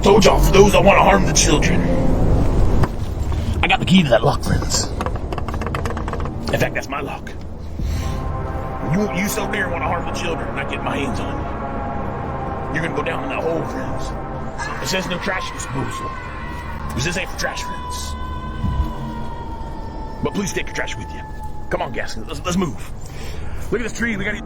told y'all, for those that want to harm the children, I got the key to that lock, friends. In fact, that's my lock. You so near want to harm the children and I get my hands on you, you're gonna go down in that hole, friends. It says no trash disposal. This ain't for trash, friends. But please take your trash with you. Come on, Gaskin, let's move. Look at this tree, we gotta...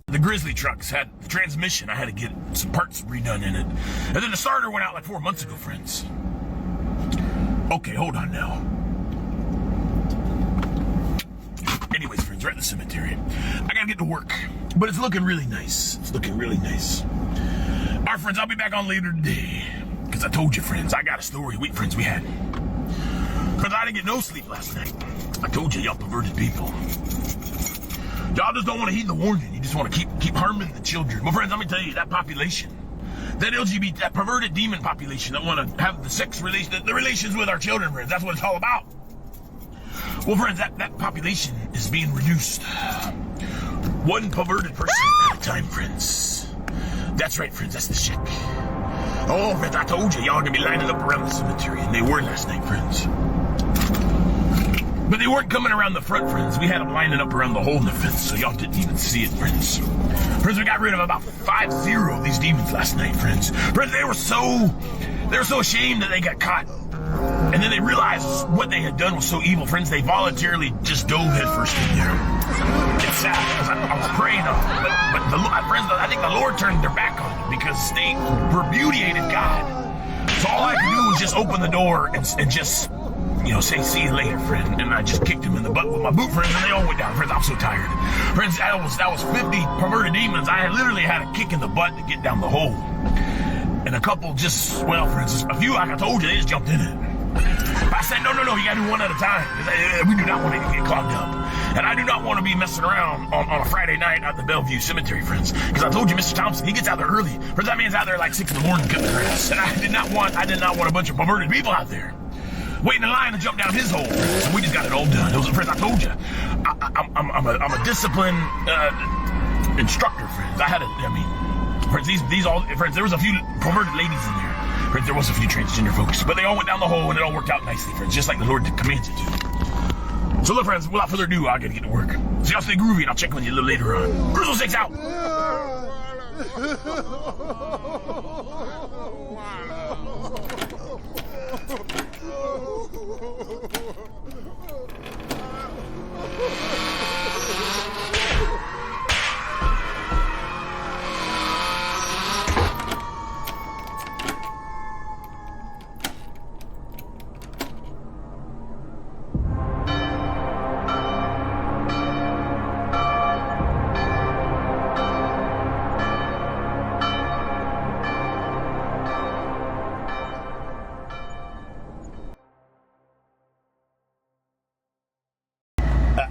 The Grizzly trucks had the transmission. I had to get some parts redone in it. And then the starter went out like 4 months ago, friends. Okay, hold on now. Anyways, friends, we're at the cemetery. I gotta get to work, but it's looking really nice. It's looking really nice. All right, friends, I'll be back on later today. Because I told you, friends, I got a story. We had. Because I didn't get no sleep last night. I told you, y'all perverted people. Y'all just don't want to heed the warning. You just want to keep harming the children. Well, friends, let me tell you, that population, that LGBT, that perverted demon population that want to have the relations with our children, friends, that's what it's all about. Well, friends, that population is being reduced. One perverted person at a time, friends. That's right, friends, that's the shit. Oh, friends, I told you, y'all are going to be lining up around the cemetery, and they were last night, friends. But they weren't coming around the front, friends. We had them lining up around the hole in the fence, so y'all didn't even see it, friends. Friends, we got rid of about 50 of these demons last night, friends. Friends, they were so ashamed that they got caught. And then they realized what they had done was so evil, friends. They voluntarily just dove headfirst in there. It's sad, because I was praying on them. Friends, I think the Lord turned their back on them because they repudiated God. So all I could do was just open the door and just... say, see you later, friend. And I just kicked him in the butt with my boot, friends, and they all went down. Friends, I'm so tired. Friends, that was 50 perverted demons. I literally had a kick in the butt to get down the hole. And a couple just, friends, a few, like I told you, they just jumped in it. But I said, no, you gotta do one at a time. We do not want it to get clogged up. And I do not want to be messing around on a Friday night at the Bellevue Cemetery, friends. Because I told you, Mr. Thompson, he gets out there early. Friends, that man's out there like 6 in the morning cutting the grass. And I did not want a bunch of perverted people out there waiting in line to jump down his hole. So we just got it all done. Those are, friends, I told you, I'm a disciplined instructor, friends. Friends, there was a few perverted ladies in there. Friends, there was a few transgender folks, but they all went down the hole and it all worked out nicely, friends, just like the Lord commanded it to. So look, friends, without further ado, I gotta get to work. So y'all stay groovy and I'll check on you a little later on. Grizzly 6 out!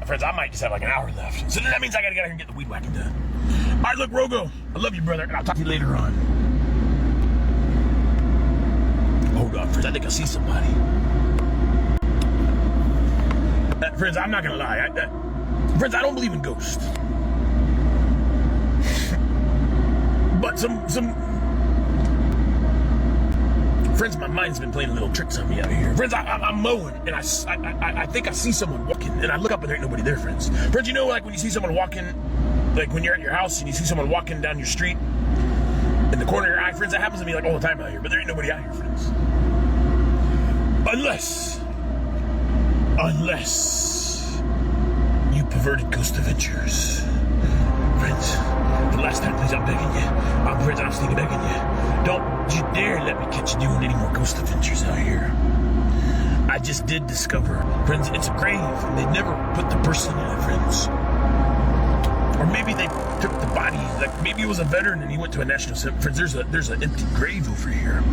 Friends, I might just have like an hour left. So that means I gotta get out here and get the weed whacking done. All right, look, Rogo, I love you, brother, and I'll talk to you later on. Hold on, friends, I think I see somebody. Friends, I'm not gonna lie. Friends, I don't believe in ghosts. But friends, my mind's been playing little tricks on me out here. Friends, I'm mowing, and I think I see someone walking, and I look up and there ain't nobody there, friends. Friends, like when you see someone walking, like when you're at your house and you see someone walking down your street, in the corner of your eye, friends, that happens to me like all the time out here, but there ain't nobody out here, friends. Unless you perverted ghost adventures. Friends, for the last time, please, I'm begging you. Friends, I'm still begging you. Don't you dare let me catch you doing any more ghost adventures out here. I just did discover, friends, it's a grave, and they never put the person in it, friends. Or maybe they took the body, like maybe it was a veteran and he went to a national cemetery. Friends, there's an empty grave over here.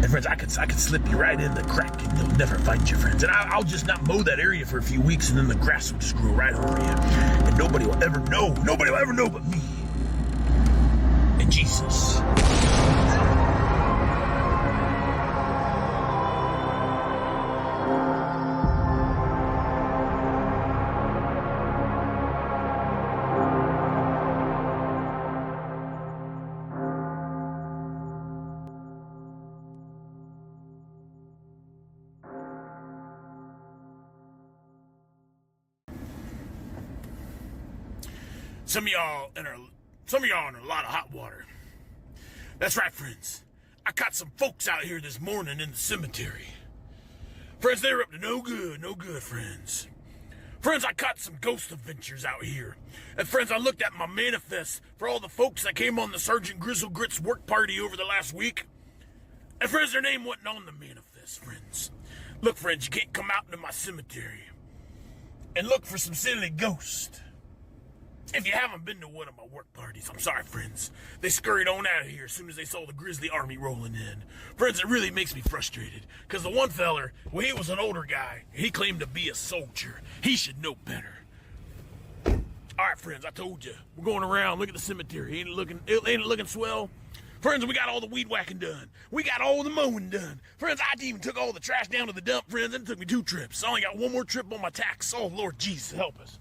And And friends, I could slip you right in the crack and they'll never find you, friends. And I'll just not mow that area for a few weeks and then the grass will just grow right over you. And nobody will ever know. Nobody will ever know but me. And Jesus. Some of y'all in a lot of hot water. That's right, friends. I caught some folks out here this morning in the cemetery. Friends, they were up to no good, friends. Friends, I caught some ghost adventures out here. And friends, I looked at my manifest for all the folks that came on the Sergeant Grizzle Grits work party over the last week. And friends, their name wasn't on the manifest, friends. Look, friends, you can't come out into my cemetery and look for some silly ghosts. If you haven't been to one of my work parties, I'm sorry, friends. They scurried on out of here as soon as they saw the Grizzly army rolling in. Friends, it really makes me frustrated. Because the one feller, well, he was an older guy. He claimed to be a soldier. He should know better. Alright, friends, I told you. We're going around. Look at the cemetery. Ain't it looking swell? Friends, we got all the weed whacking done. We got all the mowing done. Friends, I even took all the trash down to the dump, friends. And it took me 2 trips. I only got 1 more trip on my tax. Oh, Lord Jesus, help us.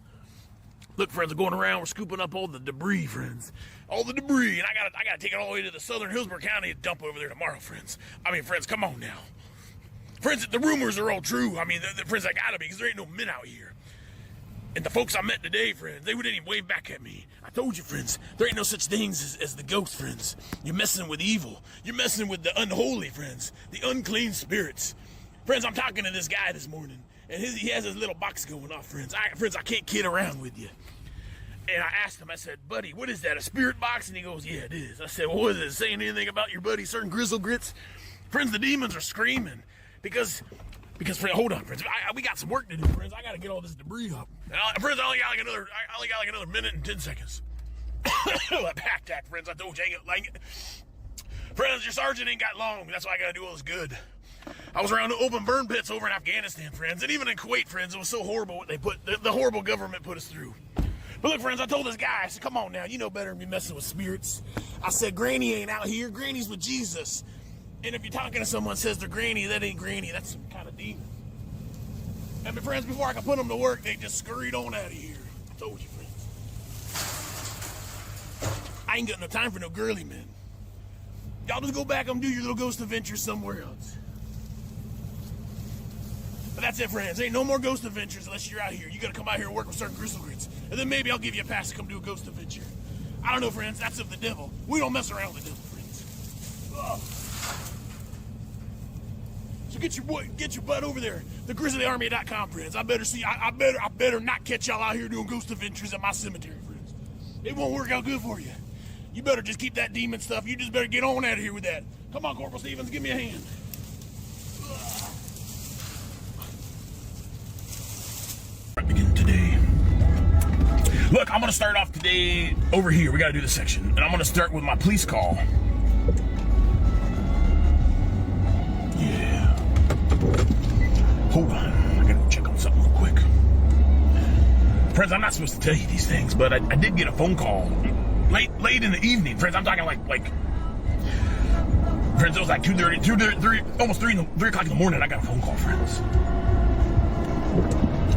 Look, friends, we're going around, we're scooping up all the debris, friends. All the debris, and I gotta take it all the way to the southern Hillsborough County and dump over there tomorrow, friends. I mean, friends, come on now. Friends, the rumors are all true. I mean, friends, I gotta be, because there ain't no men out here. And the folks I met today, friends, they wouldn't even wave back at me. I told you, friends, there ain't no such things as the ghost, friends. You're messing with evil. You're messing with the unholy, friends. The unclean spirits. Friends, I'm talking to this guy this morning. And he has his little box going off, friends. I can't kid around with you. And I asked him, I said, buddy, what is that, a spirit box? And he goes, yeah, it is. I said, well, what is it, saying anything about your buddy, certain Grizzle Grits? Friends, the demons are screaming. Because friend, hold on, friends. We got some work to do, friends. I got to get all this debris up. Friends, I only got like another minute and 10 seconds. Pack that, friends. I told you, I ain't like it. Friends, your sergeant ain't got long. That's why I got to do all this good. I was around the open burn pits over in Afghanistan, friends, and even in Kuwait, friends, it was so horrible what they the horrible government put us through. But look, friends, I told this guy, I said, come on now, you know better than me messing with spirits. I said, Granny ain't out here, Granny's with Jesus. And if you're talking to someone that says they're Granny, that ain't Granny, that's some kind of demon. And my friends, before I could put them to work, they just scurried on out of here. I told you, friends. I ain't got no time for no girly men. Y'all just go back and do your little ghost adventures somewhere else. But that's it, friends. Ain't no more ghost adventures unless you're out here. You gotta come out here and work with certain Grizzle Grits. And then maybe I'll give you a pass to come do a ghost adventure. I don't know, friends. That's of the devil. We don't mess around with the devil, friends. Ugh. So get your butt over there. TheGrizzlyArmy.com, friends. I better not catch y'all out here doing ghost adventures at my cemetery, friends. It won't work out good for you. You better just keep that demon stuff. You just better get on out of here with that. Come on, Corporal Stevens, give me a hand. Begin today. Look, I'm gonna start off today over here. We gotta do this section, and I'm gonna start with my police call. Yeah. Hold on, I gotta go check on something real quick. Friends, I'm not supposed to tell you these things, but I did get a phone call late in the evening. Friends, I'm talking like friends, it was like 2:30, almost 3 o'clock in the morning. I got a phone call, friends.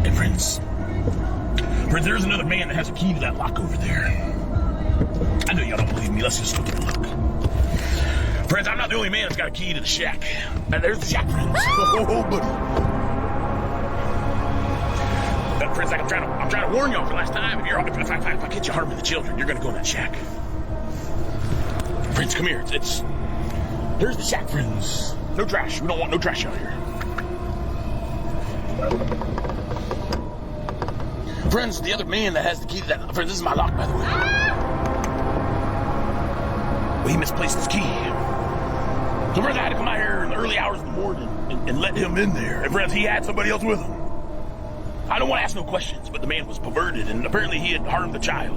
And friends, there's another man that has a key to that lock over there. I know y'all don't believe me. Let's just look at the look. Friends, I'm not the only man that's got a key to the shack. And there's the shack, friends. Oh, buddy. But friends, like I'm trying to warn y'all for the last time. If I catch you harming the children, you're gonna go in that shack. Friends, come here. There's the shack, friends. No trash. We don't want no trash out here. Friends, the other man that has the key to that... Friends, this is my lock, by the way. Well, he misplaced his key. So, friends, I had to come out here in the early hours of the morning and let him in there. And, friends, he had somebody else with him. I don't want to ask no questions, but the man was perverted, and apparently he had harmed the child.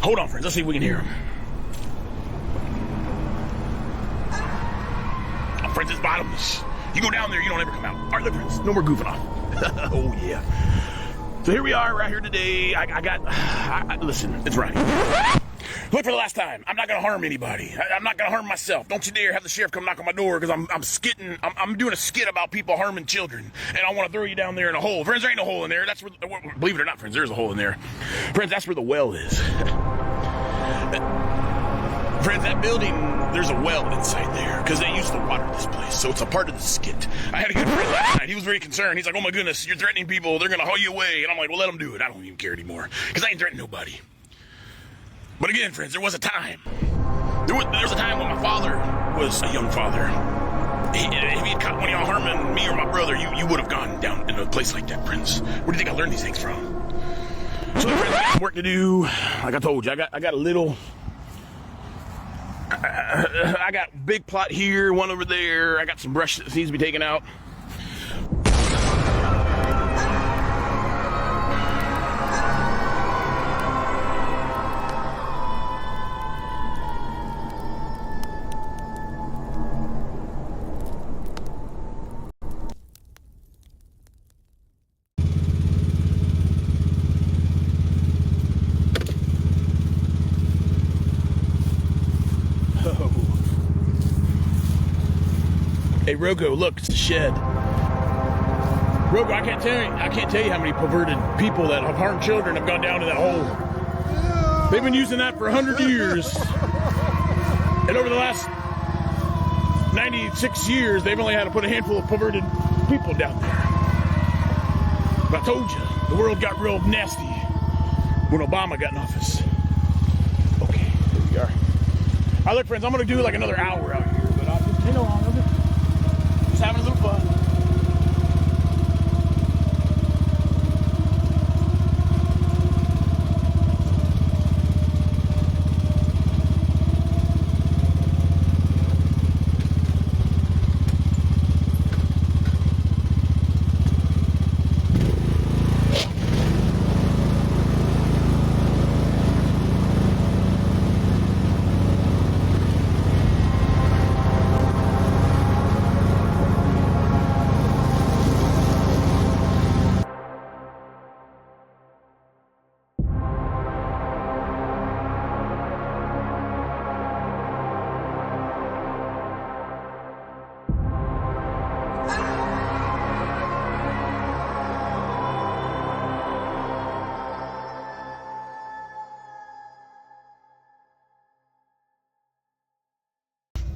Hold on, friends. Let's see if we can hear him. friends, it's bottomless. You go down there, you don't ever come out. All right, look, friends, no more goofing off. Oh, yeah. So here we are, right here today. Listen, it's right. Look, for the last time, I'm not going to harm anybody. I'm not going to harm myself. Don't you dare have the sheriff come knock on my door, because I'm doing a skit about people harming children, and I want to throw you down there in a hole. Friends, there ain't no hole in there. That's where, believe it or not, friends, there's a hole in there. Friends, that's where the well is. Friends, that building, there's a well inside there, because they used to water this place, so it's a part of the skit. I had a good friend last night. He was very concerned. He's like, oh my goodness, you're threatening people. They're going to haul you away. And I'm like, well, let them do it. I don't even care anymore, because I ain't threatening nobody. But again, friends, there was a time. There was a time when my father was a young father. If he had caught one of y'all harming me or my brother, you would have gone down in a place like that, friends. Where do you think I learned these things from? So, friends, I got some work to do. Like I told you, I got a little... I got a big plot here, one over there. I got some brush that needs to be taken out. Hey, Rogo, look, it's a shed. Rogo, I can't tell you how many perverted people that have harmed children have gone down to that hole. They've been using that for 100 years. And over the last 96 years, they've only had to put a handful of perverted people down there. But I told you, the world got real nasty when Obama got in office. Okay, here we are. All right, look, friends, I'm going to do like another hour out here, but I'll just stay long of it. Just having a little fun.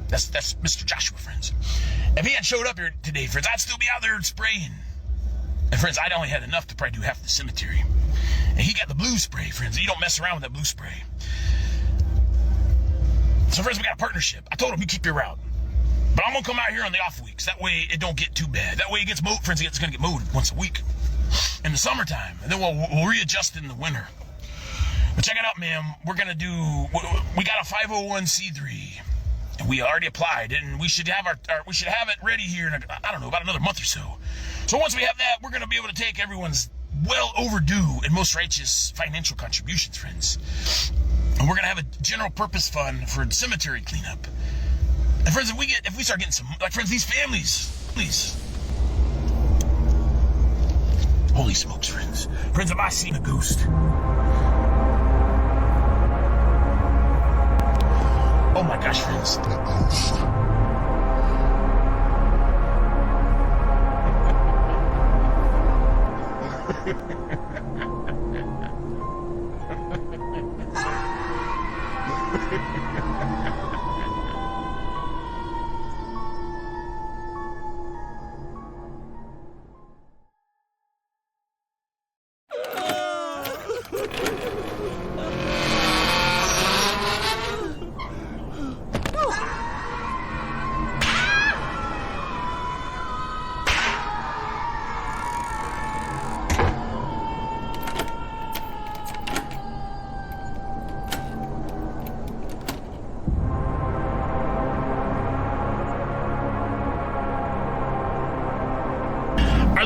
That's Mr. Joshua, friends. If he had showed up here today, friends, I'd still be out there spraying. And friends, I'd only had enough to probably do half the cemetery. And he got the blue spray, friends. You don't mess around with that blue spray. So, friends, we got a partnership. I told him, you keep your route. But I'm going to come out here on the off weeks. That way it don't get too bad. That way it gets mowed, friends. It's going to get mowed once a week in the summertime. And then we'll readjust in the winter. But check it out, man. We're going to do, we got a 501c3. And we already applied, and we should have we should have it ready here in about another month or so. So once we have that, we're going to be able to take everyone's well overdue and most righteous financial contributions, friends. And we're going to have a general purpose fund for cemetery cleanup. And friends, if we start getting some, like, friends, these families, please. Holy smokes, friends. Friends, have I seen a ghost? Oh my gosh, friends.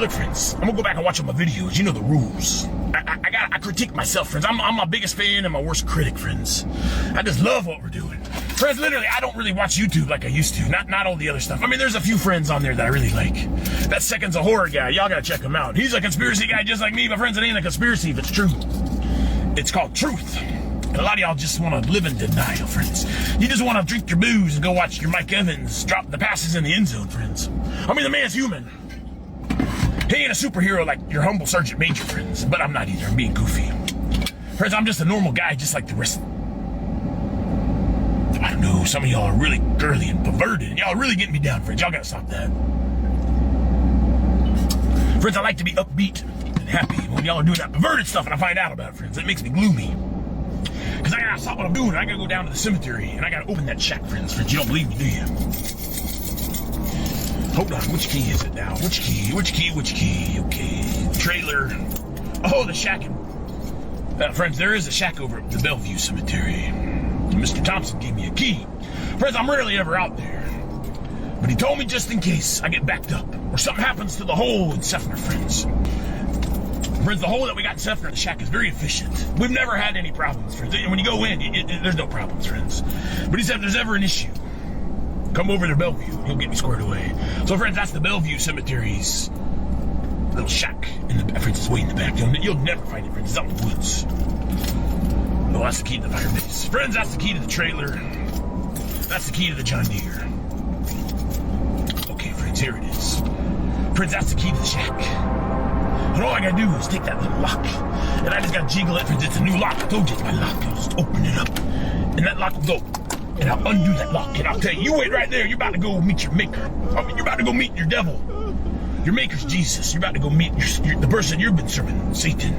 Look, friends, I'm gonna go back and watch all my videos. You know the rules. I critique myself, friends. I'm my biggest fan and my worst critic, friends. I just love what we're doing. Friends, literally, I don't really watch YouTube like I used to. Not all the other stuff. I mean, there's a few friends on there that I really like. That Second's a horror guy. Y'all gotta check him out. He's a conspiracy guy just like me, but friends, it ain't a conspiracy if it's true. It's called truth. And a lot of y'all just want to live in denial, friends. You just want to drink your booze and go watch your Mike Evans drop the passes in the end zone, friends. I mean, the man's human. He ain't a superhero like your humble Sergeant Major, friends. But I'm not either. I'm being goofy. Friends, I'm just a normal guy just like the rest. I don't know. Some of y'all are really girly and perverted. Y'all are really getting me down, friends. Y'all gotta stop that. Friends, I like to be upbeat and happy when y'all are doing that perverted stuff and I find out about it, friends. It makes me gloomy. Because I gotta stop what I'm doing. I gotta go down to the cemetery and I gotta open that shack, friends. Friends, you don't believe me, do you? Hold on, which key is it now? Which key? Okay, trailer. Oh, the shack. Friends, there is a shack over at the Bellevue Cemetery. Mr. Thompson gave me a key. Friends, I'm rarely ever out there. But he told me just in case I get backed up or something happens to the hole in Seffner, friends. Friends, the hole that we got in Seffner, the shack, is very efficient. We've never had any problems, friends. When you go in, there's no problems, friends. But he said if there's ever an issue, come over to Bellevue. He'll get me squared away. So, friends, that's the Bellevue Cemetery's little shack. Friends, it's way in the back. You'll never find it, friends. It's out in the woods. Oh, that's the key to the fire base. Friends, that's the key to the trailer. That's the key to the John Deere. Okay, friends, here it is. Friends, that's the key to the shack. And all I gotta do is take that little lock. And I just gotta jiggle it, friends. It's a new lock. I told you it's my lock. I'll just open it up. And that lock will go. And I'll undo that lock. And I'll tell you, you wait right there. You're about to go meet your maker. I mean, you're about to go meet your devil. Your maker's Jesus. You're about to go meet the person you've been serving, Satan.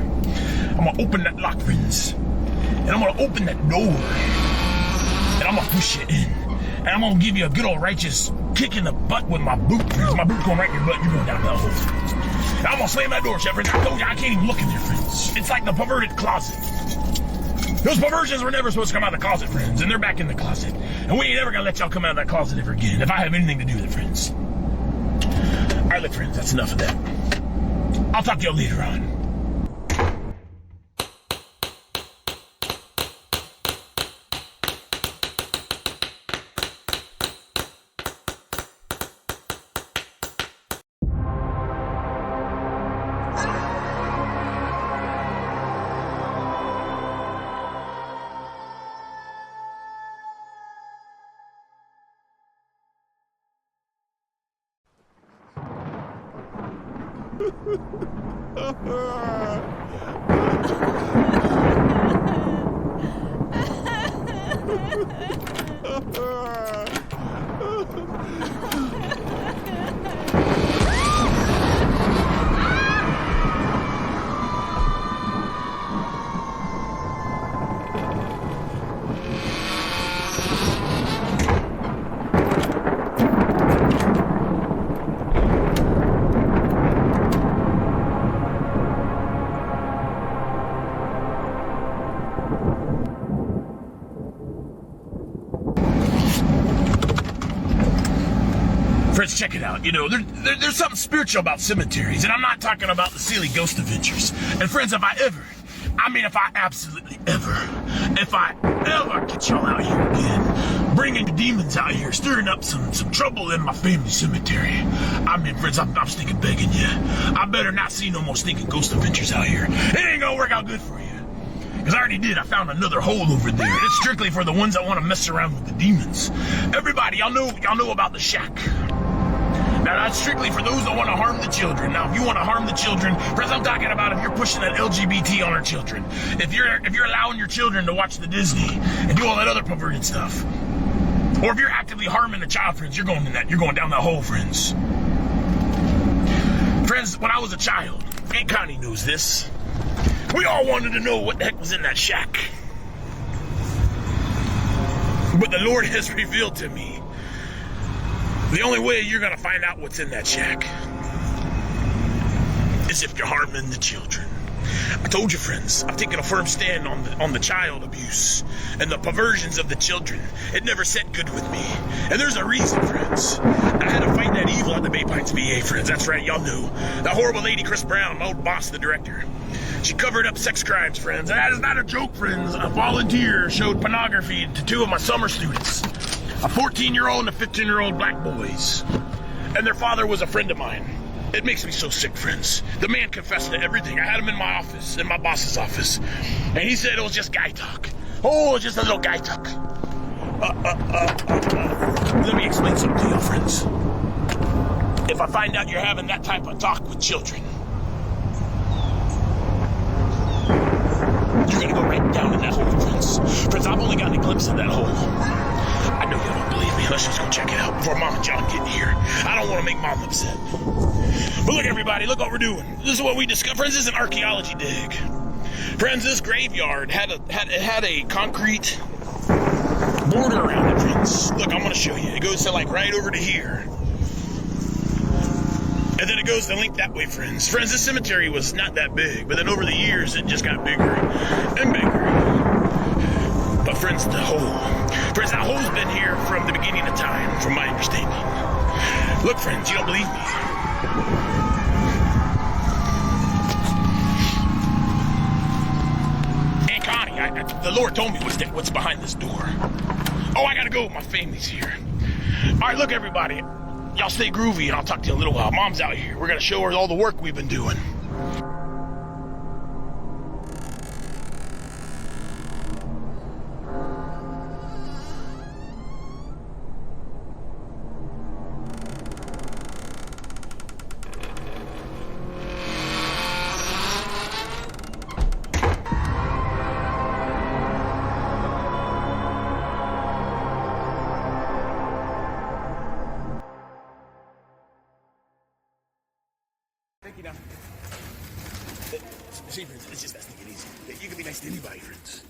I'm gonna open that lock, friends. And I'm gonna open that door. And I'm gonna push you in. And I'm gonna give you a good old righteous kick in the butt with my boot, friends. My boot's going right in your butt. You're going down that hole. And I'm gonna slam that door shut, friends. I told you I can't even look in there, friends. It's like the perverted closet. Those perversions were never supposed to come out of the closet, friends. And they're back in the closet. And we ain't ever gonna let y'all come out of that closet ever again. If I have anything to do with it, friends. Alright, look, friends, that's enough of that. I'll talk to y'all later on. Friends, check it out. You know, there's something spiritual about cemeteries, and I'm not talking about the silly ghost adventures. And friends, if I absolutely ever get y'all out here again, bringing the demons out here, stirring up some trouble in my family cemetery, I mean, friends, I'm stinking begging you. I better not see no more stinking ghost adventures out here. It ain't gonna work out good for you. Because I already did. I found another hole over there. And it's strictly for the ones that want to mess around with the demons. Everybody, y'all know about the shack. Now, that's strictly for those that want to harm the children. Now, if you want to harm the children, friends, I'm talking about if you're pushing that LGBT on our children. If you're allowing your children to watch the Disney and do all that other perverted stuff. Or if you're actively harming the child, friends, you're going down that hole, friends. Friends, when I was a child, Aunt Connie knows this. We all wanted to know what the heck was in that shack. But the Lord has revealed to me the only way you're gonna find out what's in that shack is if you're harming the children. I told you, friends, I've taken a firm stand on the child abuse and the perversions of the children. It never set good with me. And there's a reason, friends. I had to fight that evil at the Bay Pines VA, friends. That's right, y'all knew. That horrible lady, Chris Brown, my old boss, the director. She covered up sex crimes, friends. And that is not a joke, friends. A volunteer showed pornography to 2 of my summer students. A 14-year-old and a 15-year-old black boys. And their father was a friend of mine. It makes me so sick, friends. The man confessed to everything. I had him in my office, in my boss's office. And he said it was just guy talk. Oh, just a little guy talk. Let me explain something to you, friends. If I find out you're having that type of talk with children, you're gonna go right down in that hole, friends. Friends, I've only gotten a glimpse of that hole. I know y'all don't believe me. Let's just go check it out before Mom and John get here. I don't want to make Mom upset. But look, everybody, look what we're doing. This is what we discovered. Friends, this is an archaeology dig. Friends, this graveyard had a concrete border around it, friends. Look, I'm going to show you. It goes to like right over to here. And then it goes to link that way, friends. Friends, this cemetery was not that big, but then over the years, it just got bigger and bigger. But friends, the hole. Friends, that hole's been here from the beginning of time, from my understanding. Look, friends, you don't believe me. Aunt Connie, the Lord told me what's behind this door. Oh, I gotta go. My family's here. All right, look, everybody. Y'all stay groovy, and I'll talk to you in a little while. Mom's out here. We're gonna show her all the work we've been doing. Thank you now. See, friends, it's just best to take it easy. You can be nice to anybody, friends.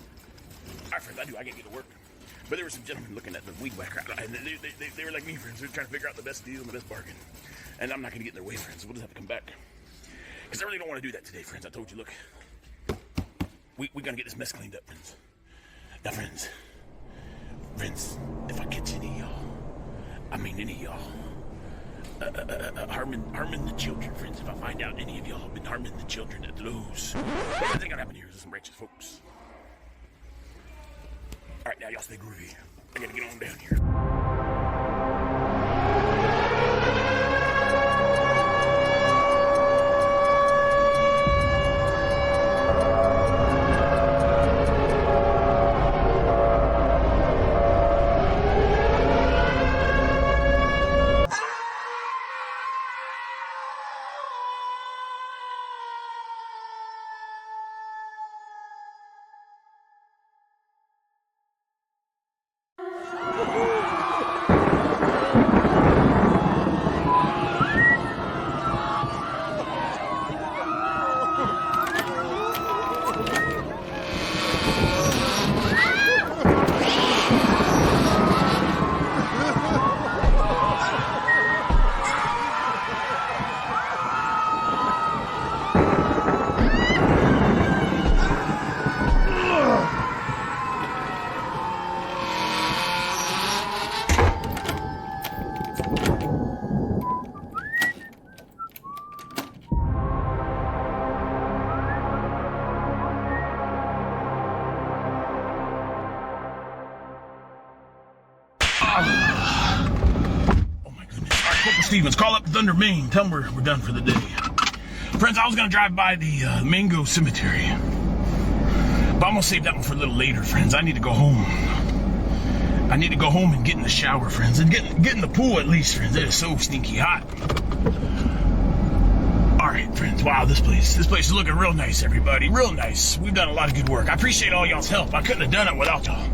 All right, friends, I gotta get to work. But there were some gentlemen looking at the weed whacker, and they were like me, friends. They were trying to figure out the best deal and the best bargain. And I'm not gonna get in their way, friends, so we'll just have to come back. Because I really don't want to do that today, friends. I told you, look. We're gonna get this mess cleaned up, friends. Now, friends, if I catch any of y'all, I mean any of y'all, harming the children, friends. If I find out any of y'all have been harming the children at Lowe's, what's gonna happen here is some righteous folks. All right, now y'all stay groovy. I gotta get on down here. Oh my goodness. All right, Corporal Stevens, call up Thunder Main. Tell them we're done for the day. Friends, I was going to drive by the Mango Cemetery. But I'm going to save that one for a little later, friends. I need to go home. I need to go home and get in the shower, friends. And get in the pool at least, friends. It is so stinky hot. All right, friends. Wow, this place is looking real nice, everybody. Real nice. We've done a lot of good work. I appreciate all y'all's help. I couldn't have done it without y'all.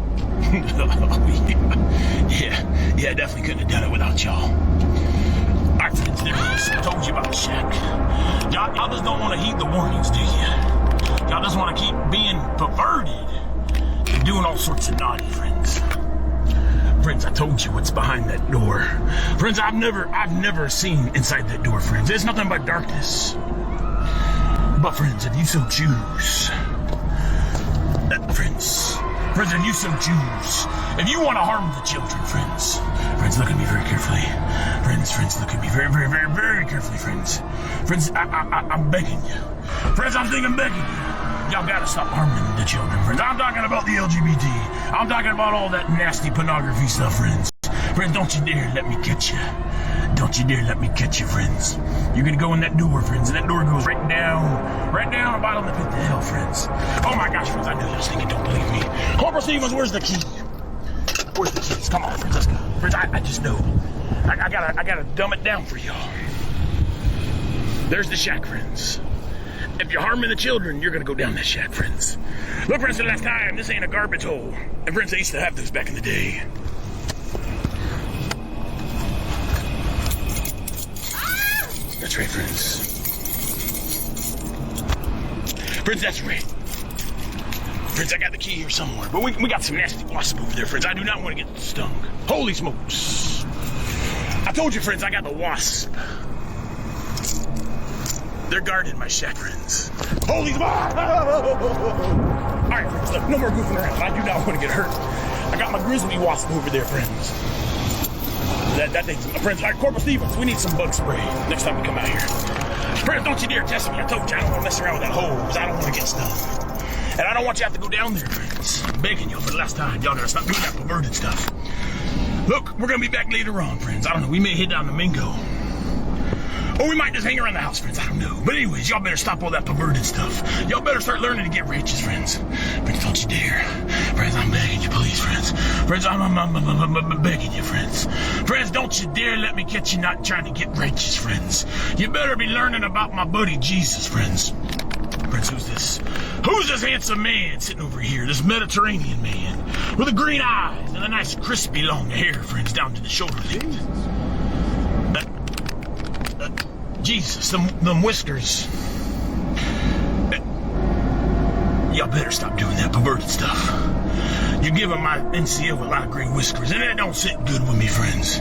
Yeah, definitely couldn't have done it without y'all. All right, friends, there it is. I told you about the shack. Y'all just don't want to heed the warnings, do you? Y'all just want to keep being perverted and doing all sorts of naughty, friends. Friends, I told you what's behind that door. Friends, I've never seen inside that door, friends. It's nothing but darkness. But friends, if you so choose, friends, if you so choose, if you want to harm the children, friends, look at me very carefully. Friends, look at me very, very, very, very carefully, friends. Friends, I'm begging you. Friends, I'm begging you. Y'all gotta stop harming the children, friends. I'm talking about the LGBT. I'm talking about all that nasty pornography stuff, friends. Friends, don't you dare let me catch you. Don't you dare let me catch you, friends. You're gonna go in that door, friends, and that door goes right down the bottom of the pit of hell, friends. Oh my gosh, friends, I know you're thinking, don't believe me. Corporal Stevens, where's the key? Where's the keys? Come on, friends, let's go. Friends, I just know. I gotta dumb it down for y'all. There's the shack, friends. If you're harming the children, you're gonna go down that shack, friends. Look, friends, the last time, this ain't a garbage hole. And friends, they used to have those back in the day. That's right, friends. Friends, that's right. Friends, I got the key here somewhere, but we got some nasty wasps over there, friends. I do not want to get stung. Holy smokes. I told you, friends, I got the wasp. They're guarding my shack, friends. Holy smokes! All right, friends, look, no more goofing around. I do not want to get hurt. I got my grizzly wasp over there, friends. That thing's, friends, all right, Corporal Stevens, we need some bug spray next time we come out here. Friends, don't you dare test me. I told you I don't want to mess around with that hole because I don't want to get stung. And I don't want you to have to go down there, friends. I'm begging you for the last time. Y'all gotta stop doing that perverted stuff. Look, we're gonna be back later on, friends. I don't know, we may head down to Mingo. Or we might just hang around the house, friends. I don't know. But anyways, y'all better stop all that perverted stuff. Y'all better start learning to get righteous, friends. Friends, don't you dare. Friends, I'm begging you, please, friends. Friends, I'm begging you, friends. Friends, don't you dare let me catch you not trying to get righteous, friends. You better be learning about my buddy Jesus, friends. Friends, who's this? Who's this handsome man sitting over here? This Mediterranean man with the green eyes and the nice crispy long hair, friends, down to the shoulder length. Jesus, them whiskers. Y'all better stop doing that perverted stuff. You're giving my NCO a lot of gray whiskers, and that don't sit good with me, friends.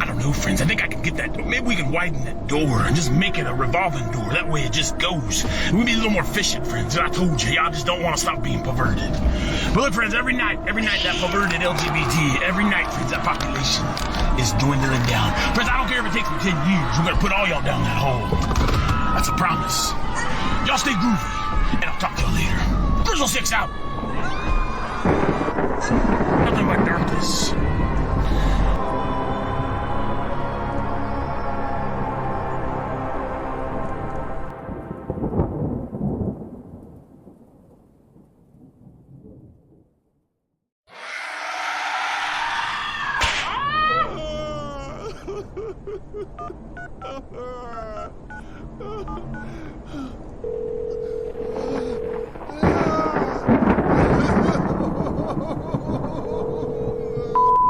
I don't know, friends. I think I can get that. Maybe we can widen that door and just make it a revolving door. That way it just goes. We'll be a little more efficient, friends. And I told you, y'all just don't want to stop being perverted. But look, friends, every night that perverted LGBT, every night, friends, that population is dwindling down. Friends, I don't care if it takes me 10 years. We're gonna put all y'all down that hole. That's a promise. Y'all stay groovy, and I'll talk to y'all later. Grizzly 6 out. Nothing but darkness.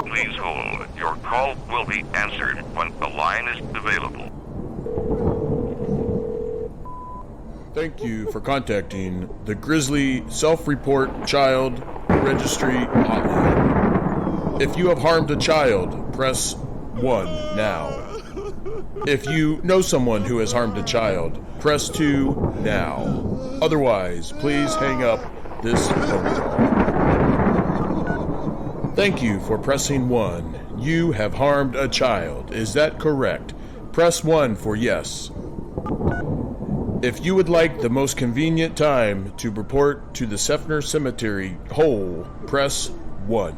Please hold. Your call will be answered when the line is available. Thank you for contacting the Grizzly Self-Report Child Registry Hotline. If you have harmed a child, press 1 now. If you know someone who has harmed a child, press 2 now. Otherwise, please hang up this phone call. Thank you for pressing 1. You have harmed a child. Is that correct? Press 1 for yes. If you would like the most convenient time to report to the Sefner Cemetery hole, press 1.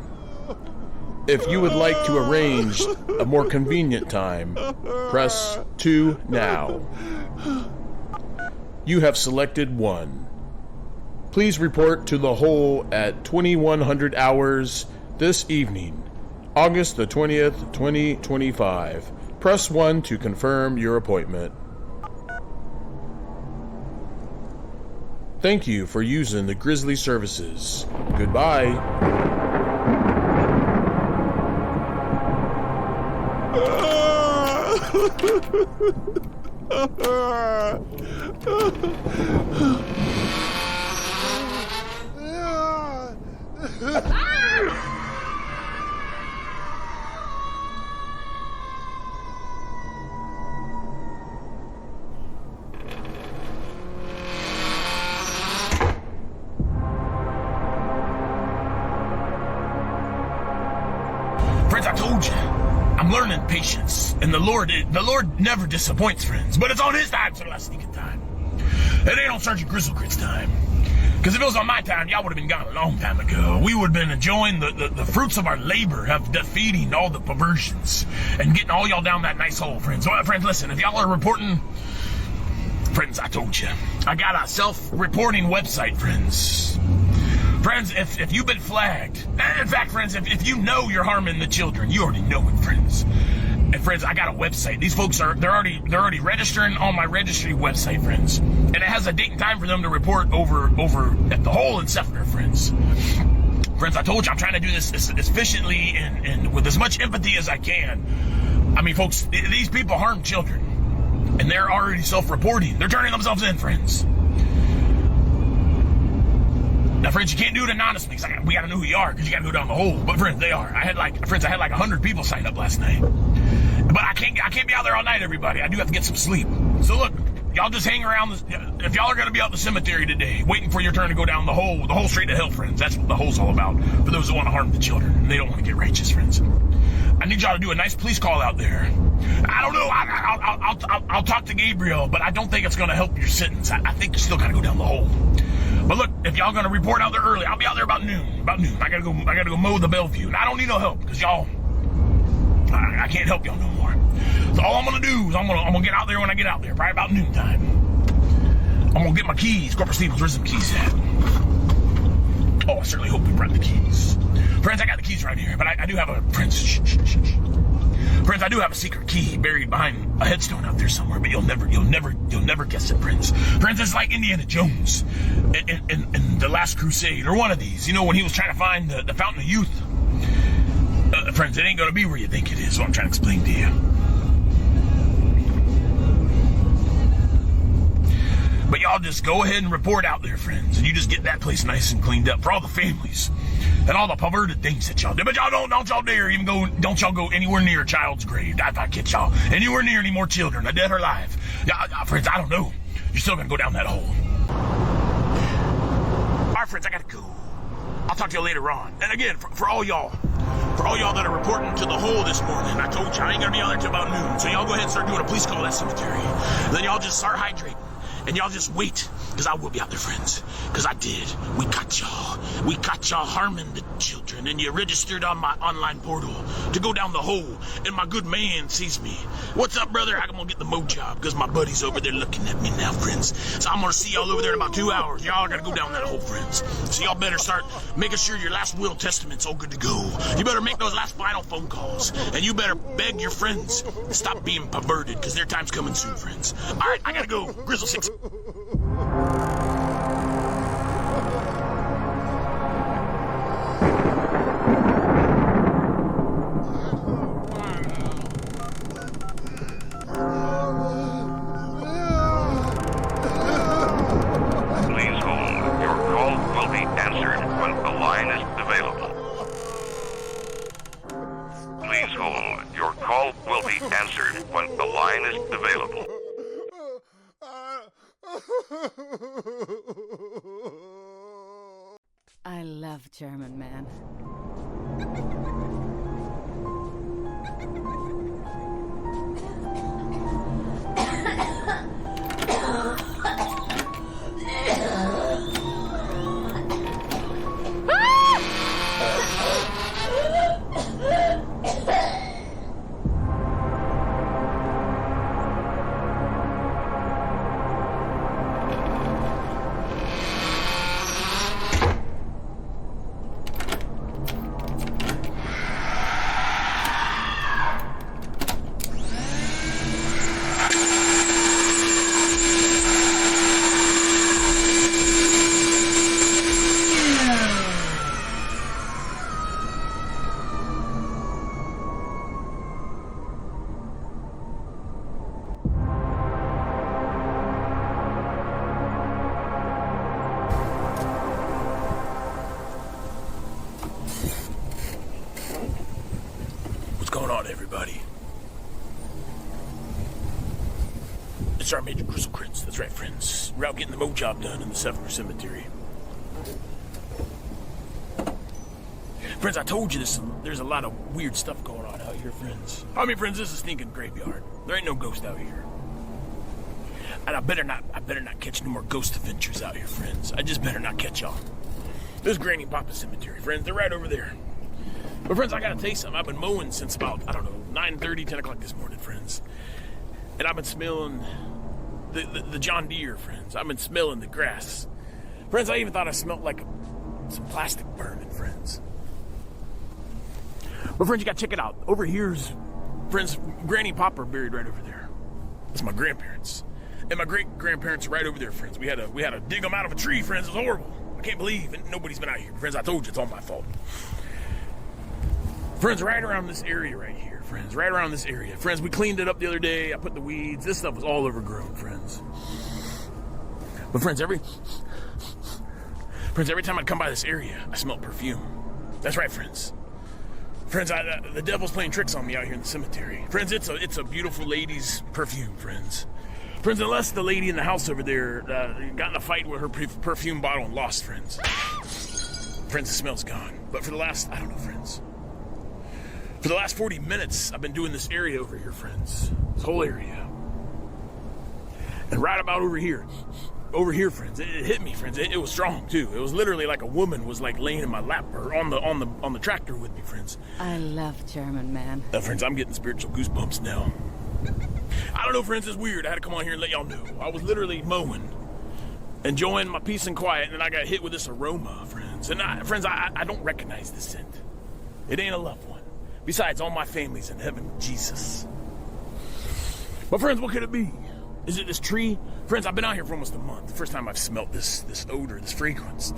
If you would like to arrange a more convenient time, press 2 now. You have selected 1. Please report to the hole at 2100 hours this evening, August the 20th, 2025. Press 1 to confirm your appointment. Thank you for using the Grizzly services. Goodbye. Friends, I told you, I'm learning patience, and the Lord never disappoints, friends. But it's on His time, so let's sneak in time. It ain't on Sergeant Grizzlegrit's time. Because if it was on my time, y'all would have been gone a long time ago. We would have been enjoying the fruits of our labor of defeating all the perversions and getting all y'all down that nice hole, friends. Well, friends, listen, if y'all are reporting... Friends, I told you. I got a self-reporting website, friends. Friends, if you've been flagged... In fact, friends, if you know you're harming the children, you already know it, friends. And friends, I got a website. These folks they're already registering on my registry website, friends. And it has a date and time for them to report over at the hole in Sefner, friends. Friends, I told you I'm trying to do this as efficiently and with as much empathy as I can. I mean, folks, these people harm children. And they're already self-reporting. They're turning themselves in, friends. Now, friends, you can't do it anonymously. We gotta know who you are, because you gotta go down the hole. But friends, they are. I had like 100 people signed up last night. But I can't be out there all night, everybody. I do have to get some sleep. So look, y'all just hang around. If y'all are gonna be out in the cemetery today, waiting for your turn to go down the hole straight to hell, friends. That's what the hole's all about. For those that want to harm the children, and they don't want to get righteous, friends. I need y'all to do a nice police call out there. I don't know. I'll talk to Gabriel, but I don't think it's gonna help your sentence. I think you still gotta go down the hole. But look, if y'all gonna report out there early, I'll be out there about noon. I gotta go mow the Bellevue. And I don't need no help, because y'all, I can't help y'all no more. So all I'm gonna do is I'm gonna get out there when I get out there, probably about noontime. I'm gonna get my keys. Corporal Stevens, where's some keys at? Oh, I certainly hope we brought the keys. Friends, I got the keys right here, but I do have a, friends, Friends, I do have a secret key buried behind a headstone out there somewhere, but you'll never guess it, friends. Friends, it's like Indiana Jones in The Last Crusade, or one of these, you know, when he was trying to find the Fountain of Youth. Friends, it ain't gonna be where you think it is, so I'm trying to explain to you. But y'all just go ahead and report out there, friends, and you just get that place nice and cleaned up for all the families and all the perverted things that y'all do. But y'all don't y'all dare even don't y'all go anywhere near a child's grave. If I catch y'all anywhere near any more children, dead or alive. Y'all, friends, I don't know. You're still gonna go down that hole. All right, friends, I gotta go. I'll talk to you later on. And again, for all y'all that are reporting to the hole this morning, I told you I ain't gonna be out there till about noon. So y'all go ahead and start doing a police call at that cemetery. Then y'all just start hydrating. And y'all just wait, because I will be out there, friends. Because I did. We caught y'all. We caught y'all harming the children, and you registered on my online portal to go down the hole, and my good man sees me. What's up, brother? I'm going to get the mo job, because my buddy's over there looking at me now, friends. So I'm going to see y'all over there in about 2 hours. Y'all are going to go down that hole, friends. So y'all better start making sure your last will testament's all good to go. You better make those last final phone calls, and you better beg your friends to stop being perverted, because their time's coming soon, friends. All right, I got to go. Grizzly 6. I love German man. Everybody. It's Sergeant Major Grizzly. That's right, friends. We're out getting the mo job done in the Sefner Cemetery. Friends, I told you there's a lot of weird stuff going on out here, friends. I mean, friends, this is a stinking graveyard. There ain't no ghost out here. And I better not catch no more ghost adventures out here, friends. I just better not catch y'all. This is Granny and Papa Cemetery, friends. They're right over there. But friends, I gotta tell you something. I've been mowing since about, 9:30, 10 o'clock this morning, friends. And I've been smelling the John Deere, friends. I've been smelling the grass. Friends, I even thought I smelled like some plastic burning, friends. But friends, you gotta check it out. Over here's, friends, Granny and Papa are buried right over there. That's my grandparents. And my great-grandparents are right over there, friends. We had to dig them out of a tree, friends. It was horrible. I can't believe it. Nobody's been out here. Friends, I told you it's all my fault. Friends, right around this area right here, friends. Right around this area. Friends, we cleaned it up the other day. I put the weeds. This stuff was all overgrown, friends. But friends, every time I come by this area, I smell perfume. That's right, friends. Friends, the devil's playing tricks on me out here in the cemetery. Friends, it's a beautiful lady's perfume, friends. Friends, unless the lady in the house over there got in a fight with her perfume bottle and lost, friends. Friends, the smell's gone. But for the last, friends. For the last 40 minutes, I've been doing this area over here, friends. This whole area. And right about over here, friends, it hit me, friends. It was strong, too. It was literally like a woman was like laying in my lap or on the tractor with me, friends. I love German, man. Friends, I'm getting spiritual goosebumps now. I don't know, friends, it's weird. I had to come on here and let y'all know. I was literally mowing, enjoying my peace and quiet, and then I got hit with this aroma, friends. And I don't recognize this scent. It ain't a loved one. Besides, all my family's in heaven with Jesus. But friends, what could it be? Is it this tree? Friends, I've been out here for almost a month. The first time I've smelled this odor, this fragrance.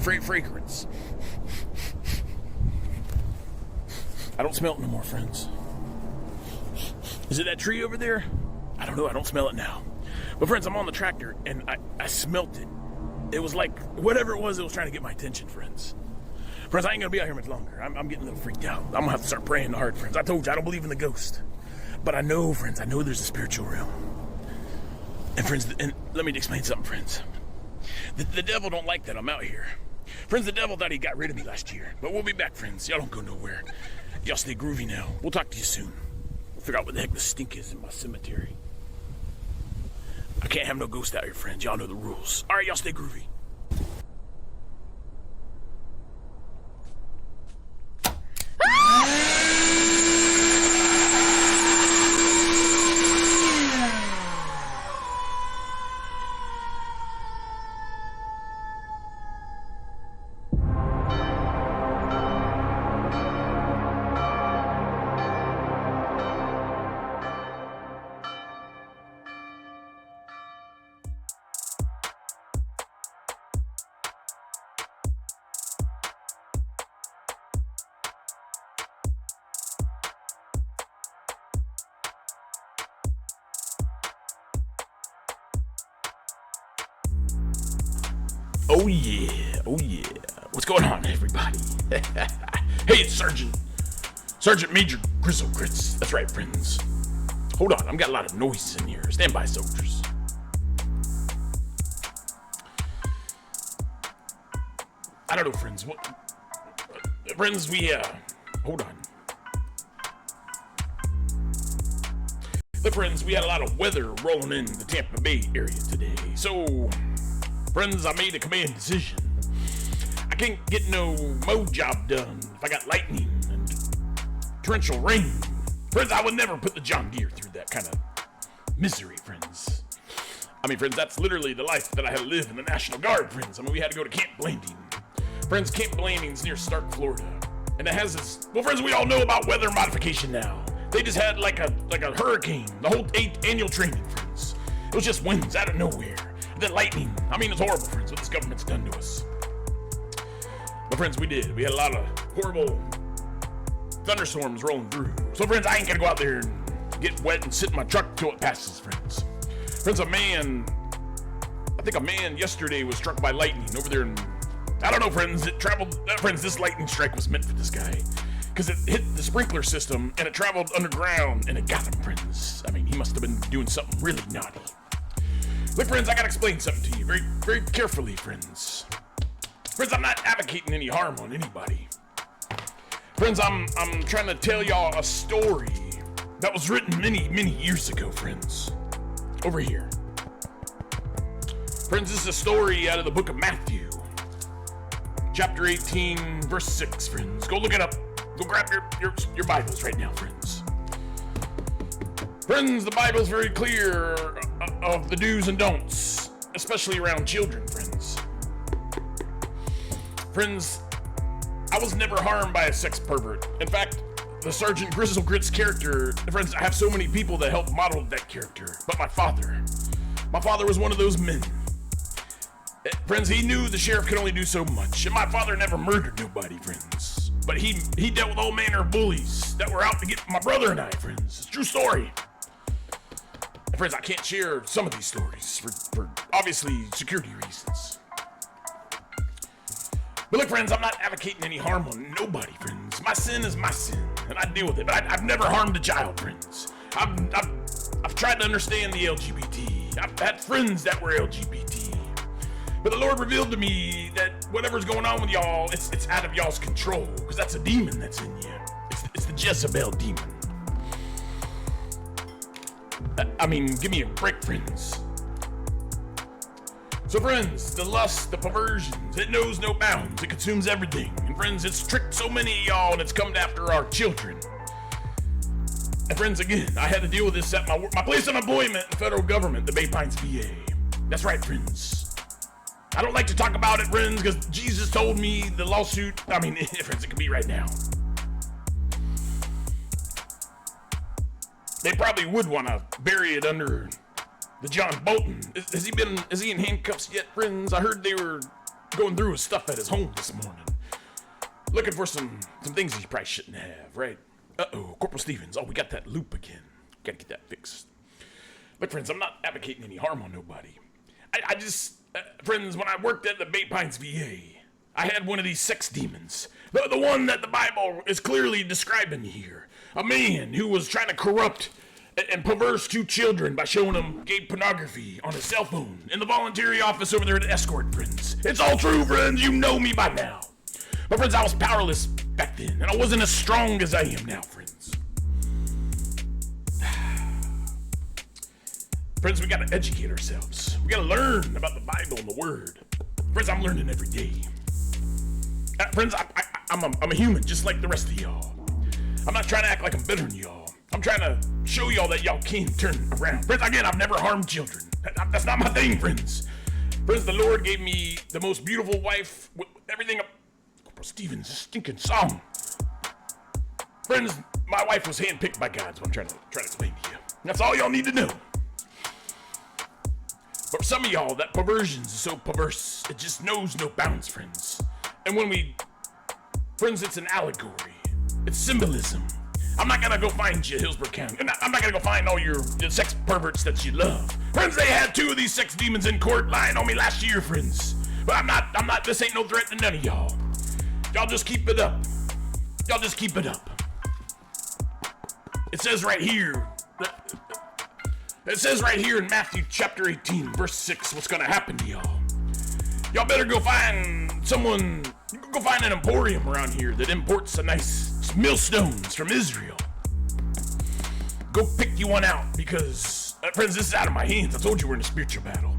I don't smell it no more, friends. Is it that tree over there? I don't know. I don't smell it now. But friends, I'm on the tractor, and I smelt it. It was like, whatever it was trying to get my attention, friends. Friends, I ain't gonna be out here much longer. I'm getting a little freaked out. I'm gonna have to start praying hard, friends. I told you, I don't believe in the ghost. But I know, friends, there's a spiritual realm. And friends, and let me explain something, friends. The devil don't like that I'm out here. Friends, the devil thought he got rid of me last year. But we'll be back, friends. Y'all don't go nowhere. Y'all stay groovy now. We'll talk to you soon. We'll figure out what the heck the stink is in my cemetery. I can't have no ghost out here, friends. Y'all know the rules. All right, y'all stay groovy. Oh yeah. What's going on, everybody? Hey, it's Sergeant Major Grizzle Grits. That's right, friends. Hold on, I've got a lot of noise in here. Stand by, soldiers. I don't know, friends. Friends, hold on. Look, friends, we had a lot of weather rolling in the Tampa Bay area today. So, friends, I made a command decision. I can't get no mow job done if I got lightning and torrential rain. Friends, I would never put the John Deere through that kind of misery, friends. Friends, that's literally the life that I had to live in the National Guard, friends. We had to go to Camp Blanding. Friends, Camp Blanding's near Stark, Florida. And it has this, well, friends, we all know about weather modification now. They just had like a hurricane, the whole annual training, friends. It was just winds out of nowhere. And then lightning. It's horrible, friends, what this government's done to us. But friends, we had a lot of horrible thunderstorms rolling through. So friends, I ain't gonna go out there and get wet and sit in my truck till it passes, friends. Friends, I think a man yesterday was struck by lightning over there in, I don't know, friends, friends, this lightning strike was meant for this guy. Because it hit the sprinkler system and it traveled underground and it got him, friends. He must have been doing something really naughty. Look, friends, I gotta explain something to you very, very carefully, friends. Friends, I'm not advocating any harm on anybody. Friends, I'm trying to tell y'all a story that was written many, many years ago, friends. Over here. Friends, this is a story out of the book of Matthew, chapter 18, verse 6, friends. Go look it up. Go grab your Bibles right now, friends. Friends, the Bible's very clear of the do's and don'ts, especially around children, friends. Friends, I was never harmed by a sex pervert. In fact, the Sergeant Grizzle's character, friends, I have so many people that helped model that character. But my father was one of those men. Friends, he knew the sheriff could only do so much, and my father never murdered nobody, friends. But he dealt with all manner of bullies that were out to get my brother and I, friends. It's a true story. And friends, I can't share some of these stories for obviously security reasons. But look, friends, I'm not advocating any harm on nobody, friends. My sin is my sin, and I deal with it. But I've never harmed a child, friends. I've tried to understand the LGBT. I've had friends that were LGBT. But the Lord revealed to me that whatever's going on with y'all, it's out of y'all's control, because that's a demon that's in you. It's the Jezebel demon. I mean, give me a break, friends. So friends, the lust, the perversions, it knows no bounds. It consumes everything. And friends, it's tricked so many of y'all, and it's come after our children. And friends, again, I had to deal with this at my place of employment in the federal government, the Bay Pines VA. That's right, friends. I don't like to talk about it, friends, because Jesus told me the lawsuit, friends, it could be right now. They probably would want to bury it under the John Bolton. Is he in handcuffs yet, friends? I heard they were going through his stuff at his home this morning. Looking for some things he probably shouldn't have, right? Uh-oh, Corporal Stevens. Oh, we got that loop again. Gotta get that fixed. Look, friends, I'm not advocating any harm on nobody. I just... friends, when I worked at the Bay Pines VA, I had one of these sex demons. The one that the Bible is clearly describing here. A man who was trying to corrupt and perverse two children by showing them gay pornography on his cell phone in the voluntary office over there at Escort, friends. It's all true, friends. You know me by now. But, friends, I was powerless back then, and I wasn't as strong as I am now, friends. Friends, we gotta educate ourselves. We gotta learn about the Bible and the Word. Friends, I'm learning every day. Friends, I'm a human just like the rest of y'all. I'm not trying to act like I'm better than y'all. I'm trying to show y'all that y'all can turn around. Friends, again, I've never harmed children. That's not my thing, friends. Friends, the Lord gave me the most beautiful wife with everything up. Corporal Stevens, a stinking song. Friends, my wife was handpicked by God, so I'm trying to explain to you. That's all y'all need to know. But for some of y'all, that perversion is so perverse, it just knows no bounds, friends. And friends, it's an allegory. It's symbolism. I'm not gonna go find you, Hillsborough County. I'm not gonna go find all your sex perverts that you love. Friends, they had 2 of these sex demons in court lying on me last year, friends. But I'm not, this ain't no threat to none of y'all. Y'all just keep it up. Y'all just keep it up. It says right here, in Matthew chapter 18, verse 6, what's gonna happen to y'all. Y'all better go find someone, go find an emporium around here that imports some nice millstones from Israel. Go pick you one out, because, friends, this is out of my hands. I told you we're in a spiritual battle.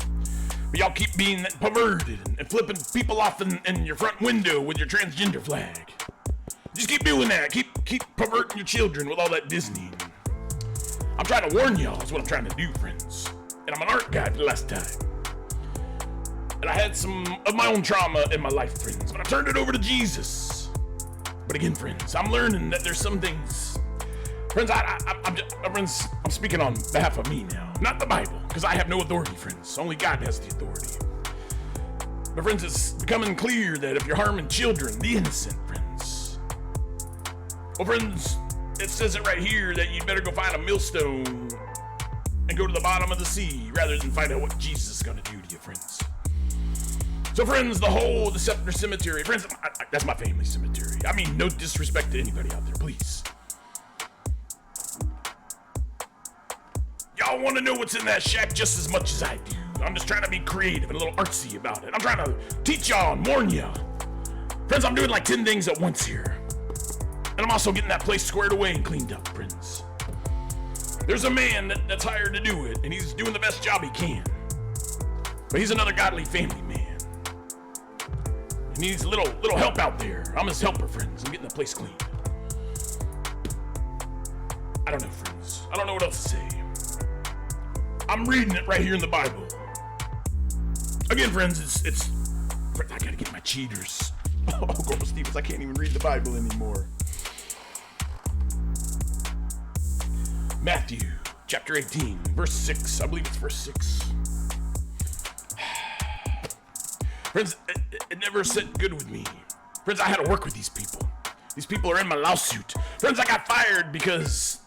But y'all keep being perverted and flipping people off in your front window with your transgender flag. Just keep doing that. Keep perverting your children with all that Disney. I'm trying to warn y'all is what I'm trying to do, friends. And I'm an art guy for the last time. And I had some of my own trauma in my life, friends, but I turned it over to Jesus. But again, friends, I'm learning that there's some things. Friends, I'm speaking on behalf of me now, not the Bible, because I have no authority, friends. Only God has the authority. But friends, it's becoming clear that if you're harming children, the innocent, friends. Well, friends, it says it right here that you better go find a millstone and go to the bottom of the sea rather than find out what Jesus is going to do to you, friends. So, friends, the Scepter Cemetery, friends, that's my family cemetery. I mean, no disrespect to anybody out there, please. Y'all want to know what's in that shack just as much as I do. I'm just trying to be creative and a little artsy about it. I'm trying to teach y'all and warn y'all. Friends, I'm doing like 10 things at once here. And I'm also getting that place squared away and cleaned up, friends. There's a man that's hired to do it, and he's doing the best job he can. But he's another godly family man. He needs a little help out there. I'm his helper, friends. I'm getting the place clean. I don't know, friends. I don't know what else to say. I'm reading it right here in the Bible. Again, friends, it's I gotta get my cheaters. Oh, Corporal Stevens, I can't even read the Bible anymore. Matthew, chapter 18, verse 6. I believe it's verse 6. Friends, it never set good with me. Friends, I had to work with these people. These people are in my lawsuit. Friends, I got fired because...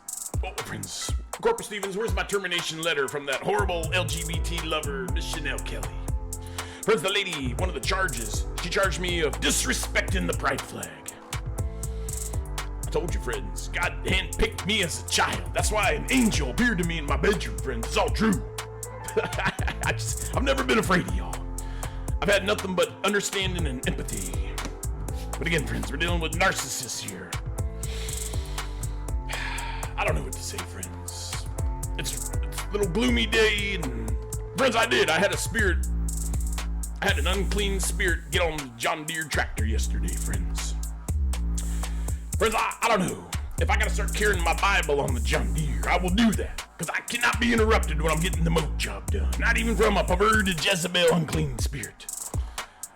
Oh, friends. Corporal Stevens, where's my termination letter from that horrible LGBT lover, Miss Chanel Kelly? Friends, the lady, one of the charges, she charged me of disrespecting the pride flag. I told you, friends, God handpicked me as a child. That's why an angel appeared to me in my bedroom, friends. It's all true. I've never been afraid of y'all. I've had nothing but understanding and empathy. But again, friends, we're dealing with narcissists here. I don't know what to say, friends. It's a little gloomy day, and friends, I had an unclean spirit get on the John Deere tractor yesterday, friends. Friends, I don't know. If I gotta start carrying my Bible on the John Deere, I will do that. Because I cannot be interrupted when I'm getting the moat job done. Not even from a perverted Jezebel unclean spirit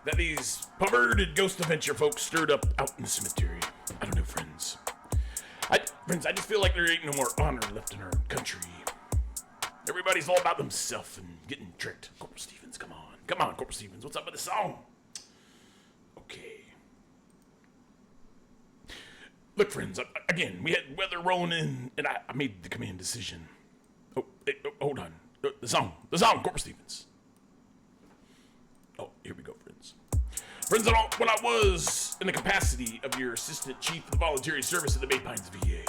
that these perverted ghost adventure folks stirred up out in the cemetery. I don't know, friends. Friends, I just feel like there ain't no more honor left in our country. Everybody's all about themselves and getting tricked. Corporal Stevens, come on. Come on, Corporal Stevens. What's up with the song? Okay. Look, friends, again, we had weather rolling in, and I made the command decision. Oh, hold on. The song, Corporal Stevens. Oh, here we go, friends. Friends, when I was in the capacity of your assistant chief of the voluntary service at the Bay Pines VA,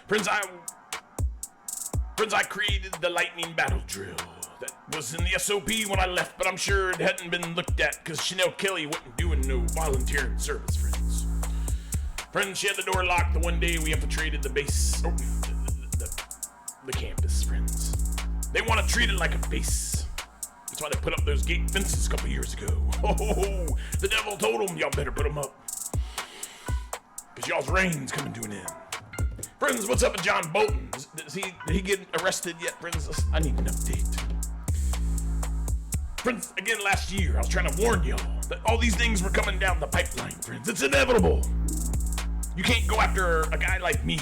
friends, I created the lightning battle drill that was in the SOP when I left, but I'm sure it hadn't been looked at because Chanel Kelly wasn't doing no volunteering service, friends. Friends, she had the door locked the one day we infiltrated the base, the campus, friends. They want to treat it like a base. That's why they put up those gate fences a couple years ago. Oh, the devil told them y'all better put them up. Because y'all's reign's coming to an end. Friends, what's up with John Bolton? Did he get arrested yet, friends? I need an update. Friends, again, last year, I was trying to warn y'all that all these things were coming down the pipeline, friends. It's inevitable. You can't go after a guy like me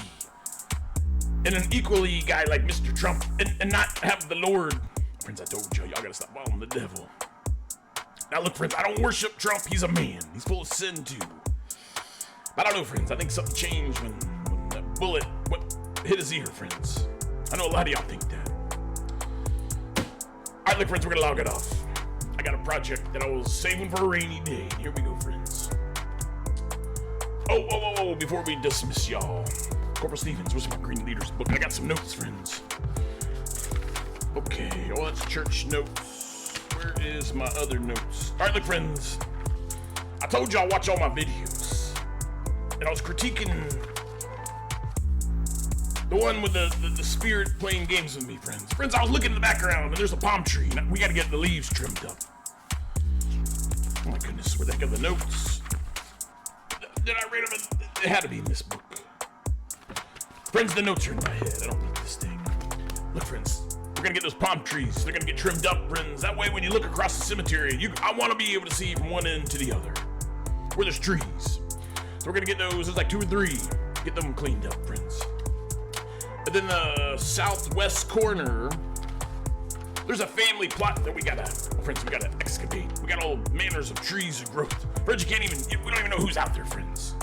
and an equally guy like Mr. Trump and not have the Lord. Friends, I told y'all gotta stop following the devil. Now look, friends, I don't worship Trump. He's a man. He's full of sin, too. But I don't know, friends. I think something changed when that bullet hit his ear, friends. I know a lot of y'all think that. All right, look, friends, we're gonna log it off. I got a project that I was saving for a rainy day. Here we go, friends. Oh, before we dismiss y'all, Corporal Stevens, where's my Green Leaders book? I got some notes, friends. Okay, well, that's church notes. Where is my other notes? All right, look, friends. I told y'all watch all my videos. And I was critiquing the one with the spirit playing games with me, friends. Friends, I was looking in the background, and there's a palm tree. And we got to get the leaves trimmed up. Oh, my goodness. Where the heck are the notes? Did I read them? It had to be in this book. Friends, the notes are in my head. I don't need this thing. Look, friends. We're gonna get those palm trees. They're gonna get trimmed up, friends. That way, when you look across the cemetery, I want to be able to see from one end to the other where there's trees. So we're gonna get those. There's like 2 or 3. Get them cleaned up, friends. And then the southwest corner, there's a family plot that we gotta excavate. We got all manners of trees and growth. Friends, we don't even know who's out there, friends.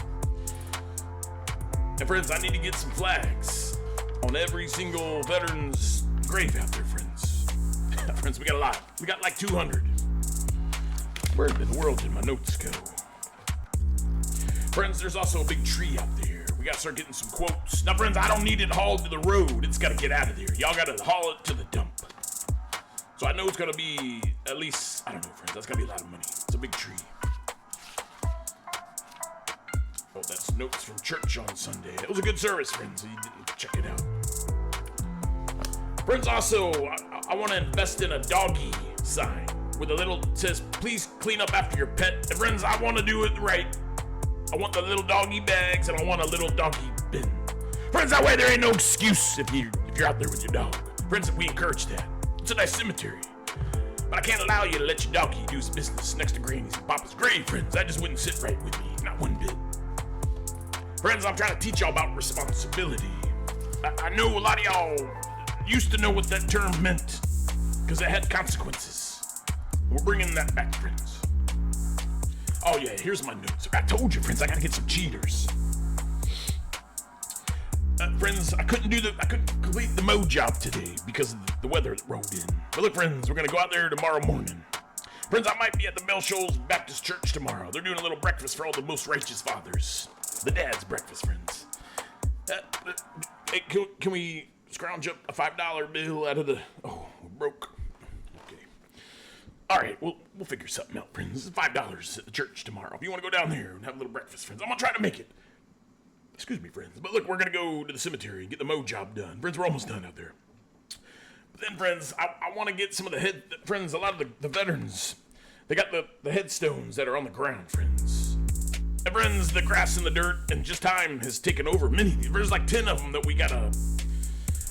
And friends, I need to get some flags on every single veteran's grave out there, friends. Friends, we got a lot. We got like 200. Where in the world did my notes go? Friends, there's also a big tree out there. We gotta start getting some quotes. Now, friends, I don't need it hauled to the road. It's gotta get out of there. Y'all gotta haul it to the dump. So I know it's gonna be at least, I don't know, friends. That's gonna be a lot of money. It's a big tree. Oh, that's notes from church on Sunday. It was a good service, friends. So you didn't check it out. Friends, also, I want to invest in a doggy sign with a little says, please clean up after your pet. And friends, I want to do it right. I want the little doggy bags and I want a little doggy bin. Friends, that way there ain't no excuse if you're out there with your dog. Friends, we encourage that. It's a nice cemetery. But I can't allow you to let your doggy do his business next to Granny's and Papa's grave, friends. That just wouldn't sit right with me, not one bit. Friends, I'm trying to teach y'all about responsibility. I know a lot of y'all used to know what that term meant because it had consequences. We're bringing that back, friends. Oh yeah, here's my notes. I told you, friends, I gotta get some cheaters. Friends, I couldn't complete the mow job today because of the weather that rolled in. But look, friends, we're gonna go out there tomorrow morning. Friends, I might be at the Bell Shoals Baptist Church tomorrow. They're doing a little breakfast for all the most righteous fathers. The dad's breakfast, friends. Hey, can we scrounge up a $5 bill out of the... Oh, we're broke. Okay. All right, we'll figure something out, friends. It's $5 at the church tomorrow. If you want to go down there and have a little breakfast, friends, I'm going to try to make it. Excuse me, friends. But look, we're going to go to the cemetery and get the mow job done. Friends, we're almost done out there. But then, friends, I want to get some of the friends, a lot of the veterans, they got the headstones that are on the ground, friends. And friends, the grass and the dirt and just time has taken over many. There's like 10 of them that we got to...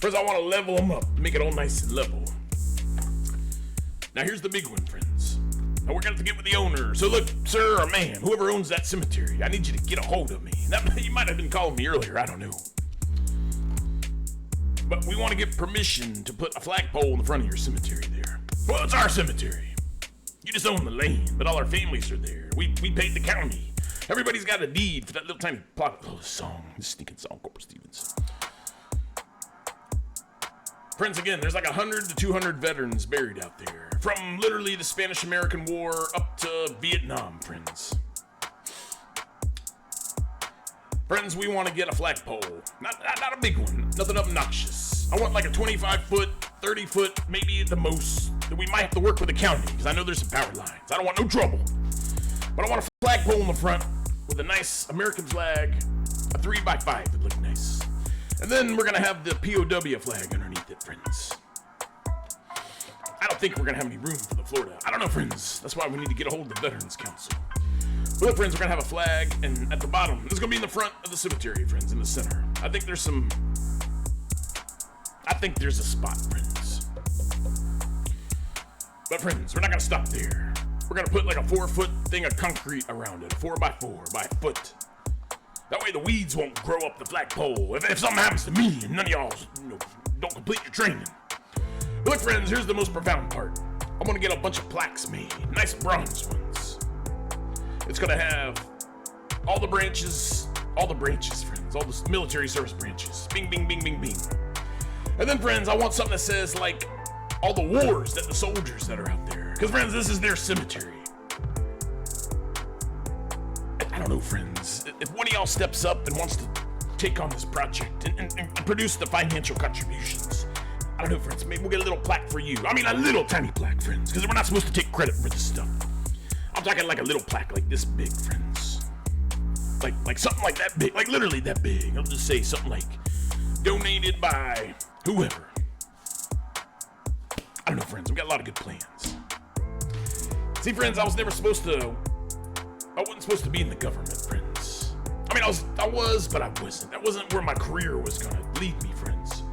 Friends, I want to level them up to make it all nice and level. Now, here's the big one, friends. Now, we're going to have to get with the owner. So, look, sir or ma'am, whoever owns that cemetery, I need you to get a hold of me. You might have been calling me earlier, I don't know. But we want to get permission to put a flagpole in the front of your cemetery there. Well, it's our cemetery. You just own the land, but all our families are there. We paid the county. Everybody's got a deed for that little tiny plot. Oh, this stinking song, Corporal Stevens. Friends, again, there's like 100 to 200 veterans buried out there. From literally the Spanish-American War up to Vietnam, friends. Friends, we want to get a flagpole. Not a big one. Nothing obnoxious. I want like a 25-foot, 30-foot, maybe at the most. That we might have to work with the county, because I know there's some power lines. I don't want no trouble. But I want a flagpole in the front with a nice American flag, a 3x5 that look nice. And then we're going to have the POW flag underneath it, friends. I don't think we're going to have any room for the Florida. I don't know, friends. That's why we need to get a hold of the Veterans Council. But look, friends, we're going to have a flag, and at the bottom, this is going to be in the front of the cemetery, friends, in the center. I think there's a spot, friends. But, friends, we're not going to stop there. We're going to put like a 4-foot thing of concrete around it, a 4x4 by a foot. That way the weeds won't grow up the flagpole. If something happens to me and none of y'all don't complete your training. But look, friends, here's the most profound part. I'm going to get a bunch of plaques made, nice bronze ones. It's going to have all the branches, friends, all the military service branches. Bing, bing, bing, bing, bing. And then, friends, I want something that says, like, all the wars that the soldiers that are out there. Because, friends, this is their cemetery. I don't know, friends. If one of y'all steps up and wants to take on this project and produce the financial contributions, I don't know, friends, maybe we'll get a little plaque for you. I mean, a little tiny plaque, friends, because we're not supposed to take credit for this stuff. I'm talking like a little plaque like this big, friends. Like something like that big, like literally that big. I'll just say something like, donated by whoever. I don't know, friends, we've got a lot of good plans. See, friends, I wasn't supposed to be in the government, friends. I mean, I was, but I wasn't. That wasn't where my career was gonna lead me, friends.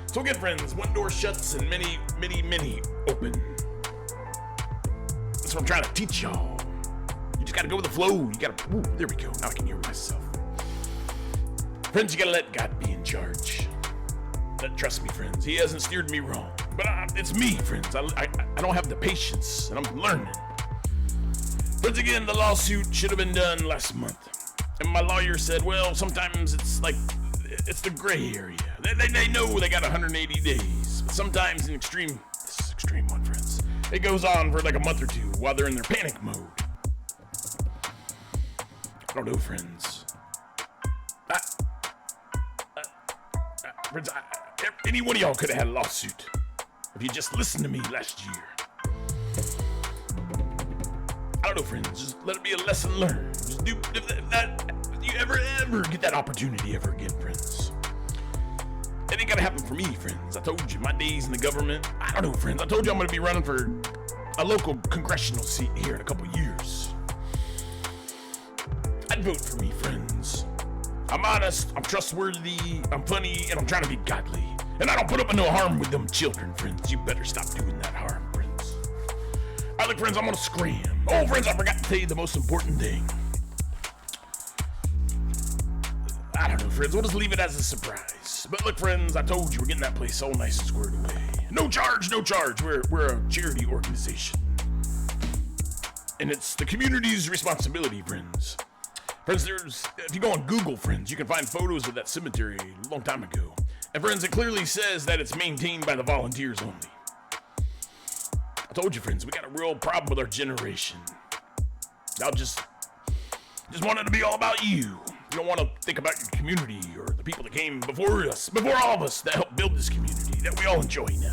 So again, friends, one door shuts and many, many, many open. That's what I'm trying to teach y'all. You just gotta go with the flow. You gotta, ooh, there we go. Now I can hear myself. Friends, you gotta let God be in charge. Trust me, friends, he hasn't steered me wrong. But it's me, friends. I don't have the patience, and I'm learning. Friends, again, the lawsuit should have been done last month. And my lawyer said, well, sometimes it's like, it's the gray area. They know they got 180 days. But sometimes this is extreme one, friends. It goes on for like a month or two while they're in their panic mode. I don't know, friends. Friends, any one of y'all could have had a lawsuit if you just listened to me last year. I don't know, friends. Just let it be a lesson learned. Just do if you ever get that opportunity ever again, friends. It ain't gonna happen for me, friends. I told you, my days in the government, I don't know, friends. I told you I'm gonna be running for a local congressional seat here in a couple years. I'd vote for me, friends. I'm honest, I'm trustworthy, I'm funny, and I'm trying to be godly. And I don't put up with no harm with them children, friends. You better stop doing that harm, friends. Alright, look, friends, I'm gonna scram. Oh, friends, I forgot to tell you the most important thing. I don't know, friends, we'll just leave it as a surprise. But look, friends, I told you we're getting that place all nice and squared away. No charge, no charge. We're a charity organization. And it's the community's responsibility, friends. Friends, if you go on Google, friends, you can find photos of that cemetery a long time ago. And friends, it clearly says that it's maintained by the volunteers only. I told you, friends, we got a real problem with our generation. Y'all just want it to be all about you. You don't want to think about your community or the people that came before us, before all of us, that helped build this community that we all enjoy now.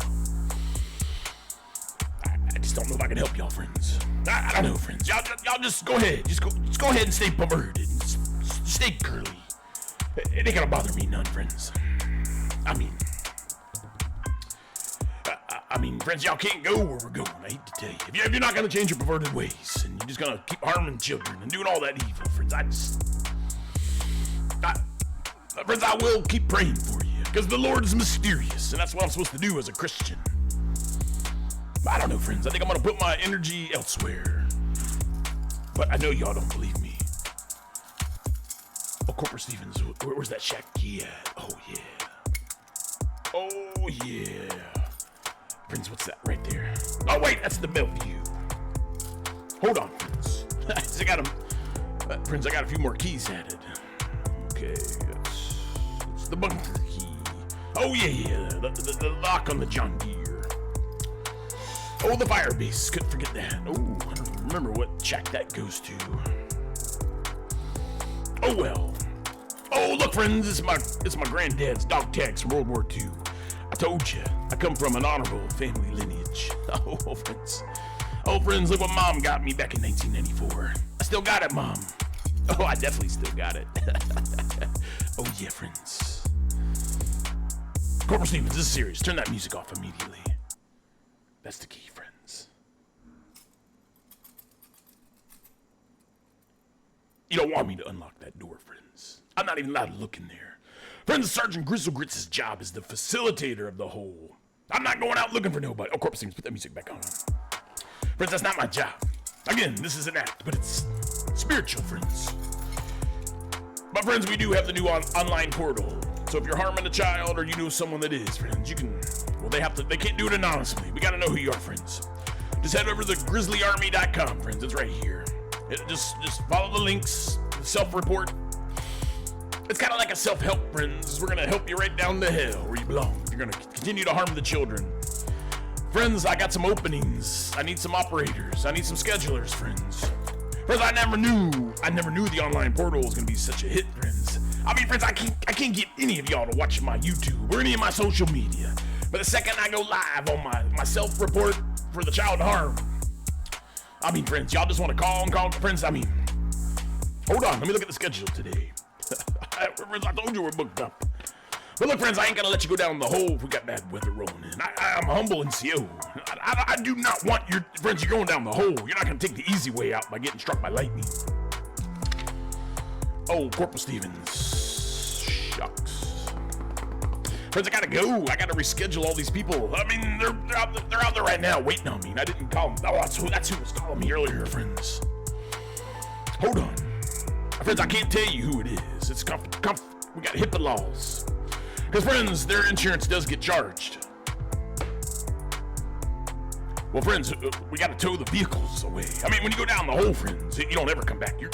I just don't know if I can help y'all, friends. I don't know, friends. Y'all just go ahead. Just go ahead and stay perverted. Just stay curly. It ain't gonna bother me none, friends. I mean, friends, y'all can't go where we're going. I hate to tell you. If you're not gonna change your perverted ways and you're just gonna keep harming children and doing all that evil, friends, friends, I will keep praying for you because the Lord is mysterious, and that's what I'm supposed to do as a Christian. I don't know, friends. I think I'm gonna put my energy elsewhere. But I know y'all don't believe me. Oh, Corporal Stevens, where's that shack key at? Oh, yeah. Oh, yeah. Friends, what's that right there? Oh, wait, that's the Bellevue. Hold on, friends. Friends, I got a few more keys added. Okay, it's the bunker key. Oh, yeah. The lock on the John Deere. Oh, the fire base. Couldn't forget that. Oh, I don't even remember what shack that goes to. Oh, well. Oh, look, friends. It's my granddad's dog tags from World War II. I told you. I come from an honorable family lineage. Oh, friends. Oh, friends, look what Mom got me back in 1994. I still got it, Mom. Oh, I definitely still got it. Oh, yeah, friends. Corporal Stevens, this is serious. Turn that music off immediately. That's the key, friends. You don't want me to unlock that door, friends. I'm not even allowed to look in there. Friends, Sergeant Grizzlegrits' job is the facilitator of the whole. I'm not going out looking for nobody. Oh, Corporal Stevens, put that music back on. Friends, that's not my job. Again, this is an act, but it's spiritual, friends. But friends, we do have the new online portal. So if you're harming a child or you know someone that is, friends, you can, well, they can't do it anonymously. We gotta know who you are, friends. Just head over to grizzlyarmy.com, friends. It's right here. Just follow the links, self-report. It's kind of like a self-help, friends. We're gonna help you right down to hell where you belong. You're gonna continue to harm the children. Friends, I got some openings. I need some operators. I need some schedulers, friends. Friends, I never knew the online portal was gonna be such a hit, friends. I mean, friends, I can't get any of y'all to watch my YouTube or any of my social media. But the second I go live on my self-report for the child harm, I mean, friends, y'all just want to call, friends. I mean, hold on, let me look at the schedule today. Friends, I told you we're booked up. But look, friends, I ain't gonna let you go down the hole if we got bad weather rolling in. I'm humble NCO. I do not want your friends. You're going down the hole. You're not gonna take the easy way out by getting struck by lightning. Oh, Corporal Stevens. Shucks. Friends, I gotta go. I gotta reschedule all these people. I mean, they're out there right now waiting on me. And I didn't call them. Oh, that's who was calling me earlier, friends. Hold on. Friends, I can't tell you who it is. It's we gotta hit the laws. Because, friends, their insurance does get charged. Well, friends, we gotta tow the vehicles away. I mean, when you go down the hole, friends, you don't ever come back. You're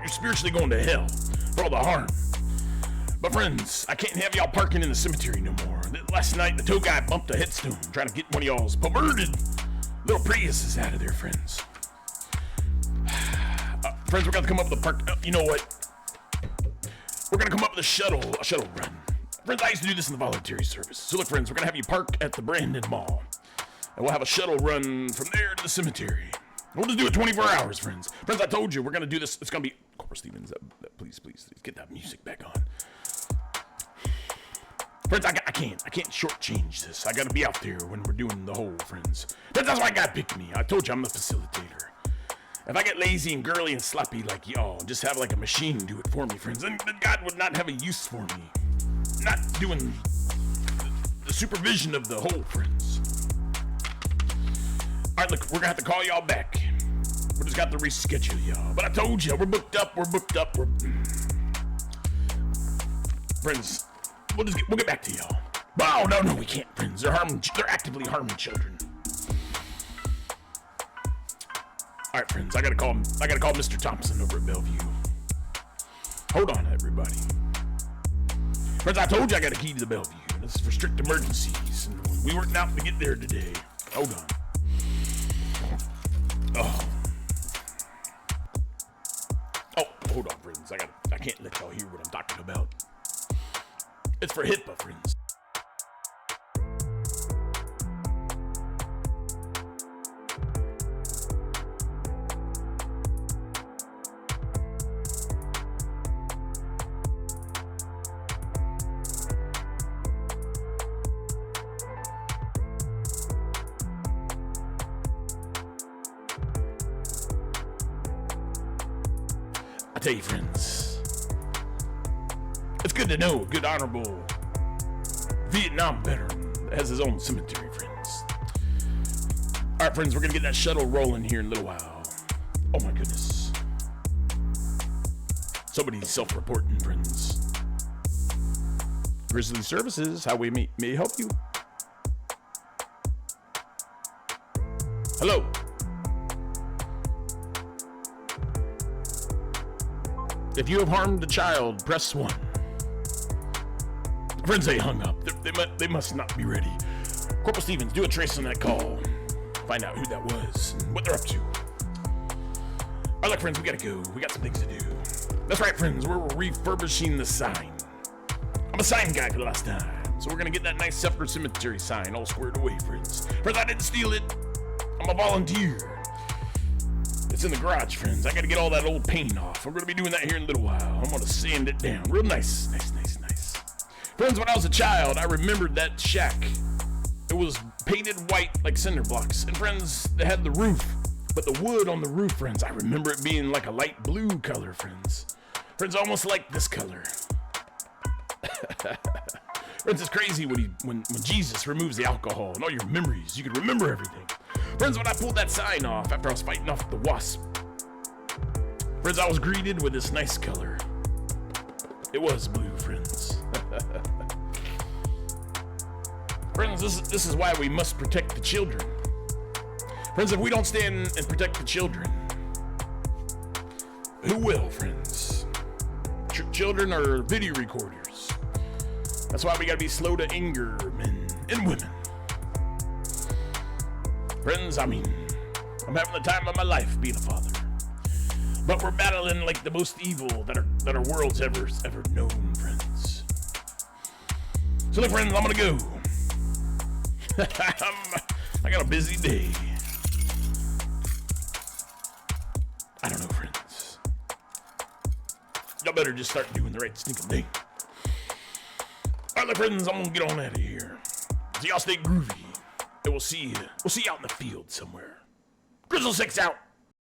spiritually going to hell for all the harm. But, friends, I can't have y'all parking in the cemetery no more. Last night, the tow guy bumped a headstone trying to get one of y'all's perverted little Priuses out of there, friends. Friends, we're gonna come up with a park. You know what? We're gonna come up with a shuttle run. Friends, I used to do this in the voluntary service. So look, friends, we're gonna have you park at the Brandon Mall. And we'll have a shuttle run from there to the cemetery. We'll just do it 24 hours, friends. Friends, I told you, we're gonna do this. It's gonna be... Corporal Stevens, please, get that music back on. Friends, I can't shortchange this. I gotta be out there when we're doing the whole, friends. Friends, that's why God picked me. I told you I'm the facilitator. If I get lazy and girly and sloppy like y'all, just have like a machine do it for me, friends, then God would not have a use for me. Not doing the supervision of the whole, friends. Alright, look, we're gonna have to call y'all back. We just got to reschedule y'all. But I told you, we're booked up. Friends, we'll get back to y'all. Oh, no, we can't, friends. They're actively harming children. Alright, friends, I gotta call Mr. Thompson over at Bellevue. Hold on, everybody. Friends, I told you I got a key to the Bellevue. This is for strict emergencies. And we weren't out to get there today. Hold on. Oh, hold on, friends. I can't let y'all hear what I'm talking about. It's for HIPAA, friends. I tell you, friends, it's good to know a good, honorable Vietnam veteran that has his own cemetery, friends. All right, friends, we're gonna get that shuttle rolling here in a little while. Oh my goodness. Somebody's self-reporting, friends. Grizzly Services, how we may help you? Hello. If you have harmed a child, press 1. Friends, they hung up. They must not be ready. Corporal Stevens, do a trace on that call. Find out who that was and what they're up to. Alright, look, friends, we gotta go. We got some things to do. That's right, friends, we're refurbishing the sign. I'm a sign guy for the last time, so we're gonna get that nice separate cemetery sign all squared away, friends. Friends, I didn't steal it. I'm a volunteer. It's in the garage, friends. I gotta get all that old paint off. We're gonna be doing that here in a little while. I'm gonna sand it down real nice. Friends, when I was a child, I remembered that shack. It was painted white like cinder blocks. And friends, they had the roof. But the wood on the roof, friends, I remember it being like a light blue color, friends. Friends, almost like this color. Friends, it's crazy when Jesus removes the alcohol and all your memories. You can remember everything. Friends, when I pulled that sign off after I was fighting off the wasp, friends, I was greeted with this nice color. It was blue, friends. Friends, this is why we must protect the children. Friends, if we don't stand and protect the children, who will, friends? Children are video recorders. That's why we gotta be slow to anger men and women. Friends, I'm having the time of my life being a father. But we're battling like the most evil that our world's ever known, friends. So look, friends, I'm gonna go. I got a busy day. I don't know, friends. Y'all better just start doing the right stinking thing. Alright, look, friends, I'm gonna get on out of here. So y'all stay groovy. And we'll see you out in the field somewhere. Grizzly 6 out.